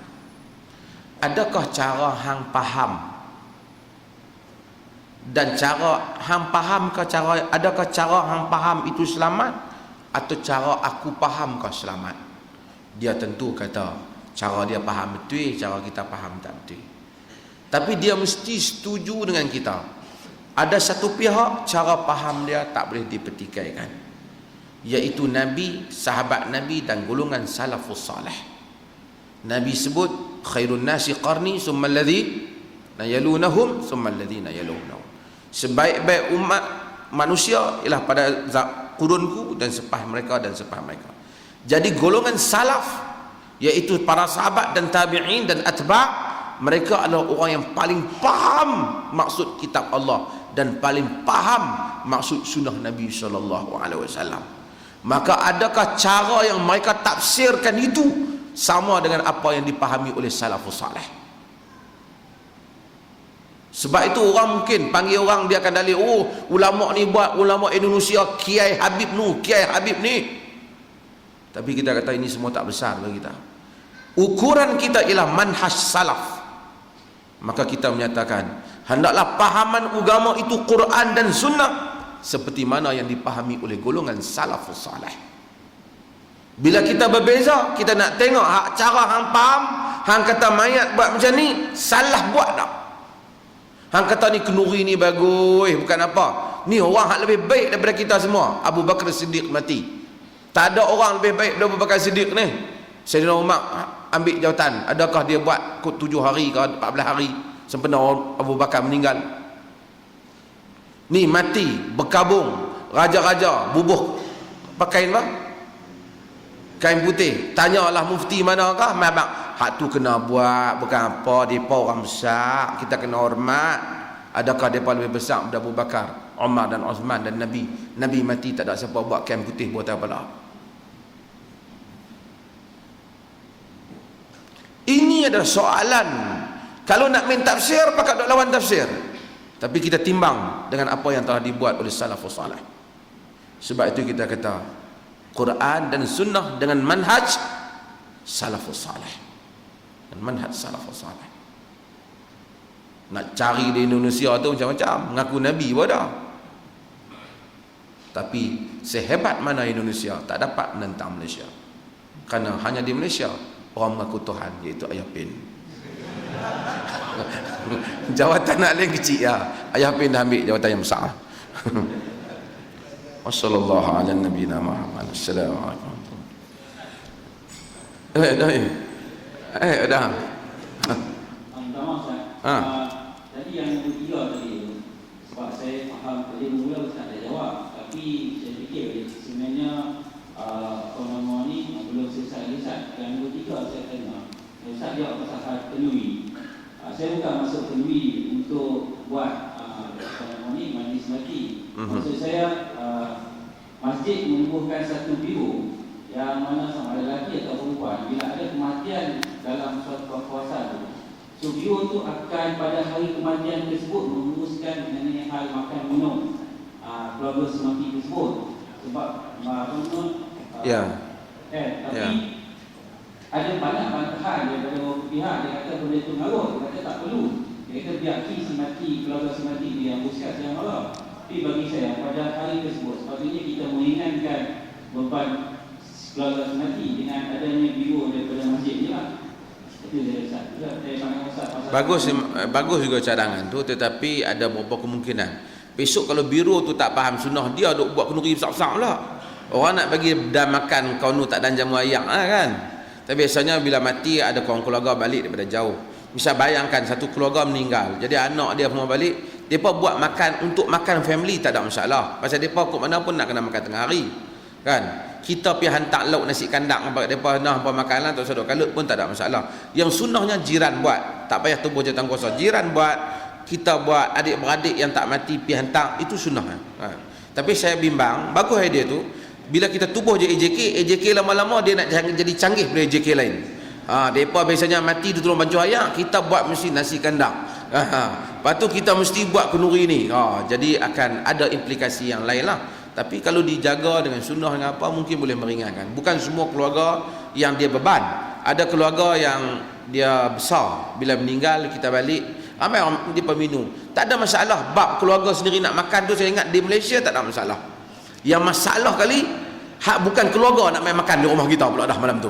Adakah cara hang faham? Dan cara hang faham ke cara, adakah cara hang faham itu selamat atau cara aku faham kau selamat? Dia tentu kata cara dia faham betul, cara kita faham tak betul. Tapi dia mesti setuju dengan kita. Ada satu pihak cara faham dia tak boleh dipertikaikan, iaitu Nabi, sahabat Nabi dan golongan salafus salih. Nabi sebut khairun nasi qarni summa alladhina yalunahum summa alladhina yalunahum. Sebaik-baik umat manusia ialah pada kurunku dan selepas mereka dan selepas mereka. Jadi golongan salaf iaitu para sahabat dan tabi'in dan atba', mereka adalah orang yang paling faham maksud kitab Allah dan paling faham maksud sunnah Nabi SAW. Maka adakah cara yang mereka tafsirkan itu sama dengan apa yang dipahami oleh salafus salih? Sebab itu orang mungkin panggil orang, dia akan dalil, oh ulama ni buat, ulama Indonesia Kiai Habib nu, Kiai Habib ni. Tapi kita kata ini semua tak besar bagi kita. Ukuran kita ialah manhaj salaf. Maka kita menyatakan hendaklah pahaman agama itu Quran dan sunnah seperti mana yang dipahami oleh golongan salafus salih. Bila kita berbeza, kita nak tengok hak cara hang faham, hang kata mayat buat macam ni, salah buat tak? Hang kata ni kenduri ni bagus, bukan apa. Ni orang hak lebih baik daripada kita semua. Abu Bakar Siddiq mati. Tak ada orang lebih baik daripada Abu Bakar Siddiq ni. Sayyidina Umar ambil jawatan. Adakah dia buat 7 hari ke 14 hari sempena Abu Bakar meninggal? Ni mati, berkabung, raja-raja bubuh pakai apa? Kain putih. Tanyalah mufti manakah? Memang hak tu kena buat, bukan apa, depa orang besar, kita kena hormat. Adakah depa lebih besar daripada Abu Bakar, Umar dan Uthman dan Nabi? Nabi mati tak ada siapa buat kain putih buat apa lah. Ini adalah soalan. Kalau nak main tafsir, pakat dok lawan tafsir. Tapi kita timbang dengan apa yang telah dibuat oleh salafus salih. Sebab itu kita kata Quran dan sunnah dengan manhaj salafus salih. Dan manhaj salafus salih. Nak cari di Indonesia tu macam-macam, mengaku Nabi pun dah. Tapi sehebat mana Indonesia tak dapat menentang Malaysia. Kerana hanya di Malaysia orang mengaku Tuhan, iaitu Ayah Pin. Jawatan nak lain kecil ya. Ayah Pin dah ambil jawatan yang besar. Wassallallahu ala nabiyina Muhammad. Assalamualaikum. Dah. Tadi yang ketiga tadi, sebab saya faham tadi mula Ustaz dah jawab, tapi saya fikir sebenarnya nama ni belum selesai Ustaz. Yang ketiga saya tanya, Ustaz jawab pasal kenduri. Saya bukan masuk kenduri untuk buat nama ni majlis mati. Maksud saya masjid menubuhkan satu biro yang mana sama ada lelaki atau perempuan, bila ada kematian dalam suatu kawasan, so biro tu akan pada hari kematian tersebut menguruskan mengenai hal makan minum keluarga semati tersebut. Sebab tapi ada banyak bantahan daripada beberapa pihak. Dia kata benda itu ngarut, dia kata tak perlu, dia kata biar semati, keluarga semati dia yang uruskan siang malam. Tapi bagi saya pada hari tersebut sepatutnya kita meringankan beban keluarga semati dengan adanya biro daripada masjid ni lah. Bagus juga cadangan tu, tetapi ada beberapa kemungkinan. Besok kalau biro tu tak faham sunnah, dia duk buat kenduri besar-besar pula. Orang nak bagi dah makan kau nu tak dan jamu ayak lah kan. Tapi biasanya bila mati ada kawan keluarga balik daripada jauh. Misal bayangkan satu keluarga meninggal, jadi anak dia semua balik, depa buat makan untuk makan family tak ada masalah. Pasal depa kok mana pun nak kena makan tengah hari. Kan? Kita pergi hantar lauk nasi kandang kepada depa nak apa makanan tak sedap kalut pun tak ada masalah. Yang sunnahnya jiran buat, tak payah tubuh jatang kuasa. Jiran buat, kita buat, adik-beradik yang tak mati pergi hantar, itu sunnahnya. Kan? Tapi saya bimbang, bagus idea tu. Bila kita tubuh je AJK lama-lama dia nak jadi canggih daripada AJK lain. Mereka biasanya mati dia tolong bancu ayak, kita buat mesti nasi kandang. Lepas tu kita mesti buat kenduri ni. Jadi akan ada implikasi yang lain lah. Tapi kalau dijaga dengan sunnah dengan apa, mungkin boleh meringankan. Bukan semua keluarga yang dia beban. Ada keluarga yang dia besar, bila meninggal kita balik, ramai orang dia peminum. Tak ada masalah. Bab keluarga sendiri nak makan tu, saya ingat di Malaysia tak ada masalah. Yang masalah kali bukan keluarga nak main makan di rumah kita pula dah malam tu.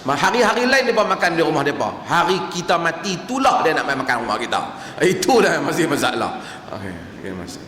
Hari-hari lain dia makan di rumah depa. Hari kita mati itulah dia nak main makan rumah kita. Itu dah masih masalah. Okey, masih.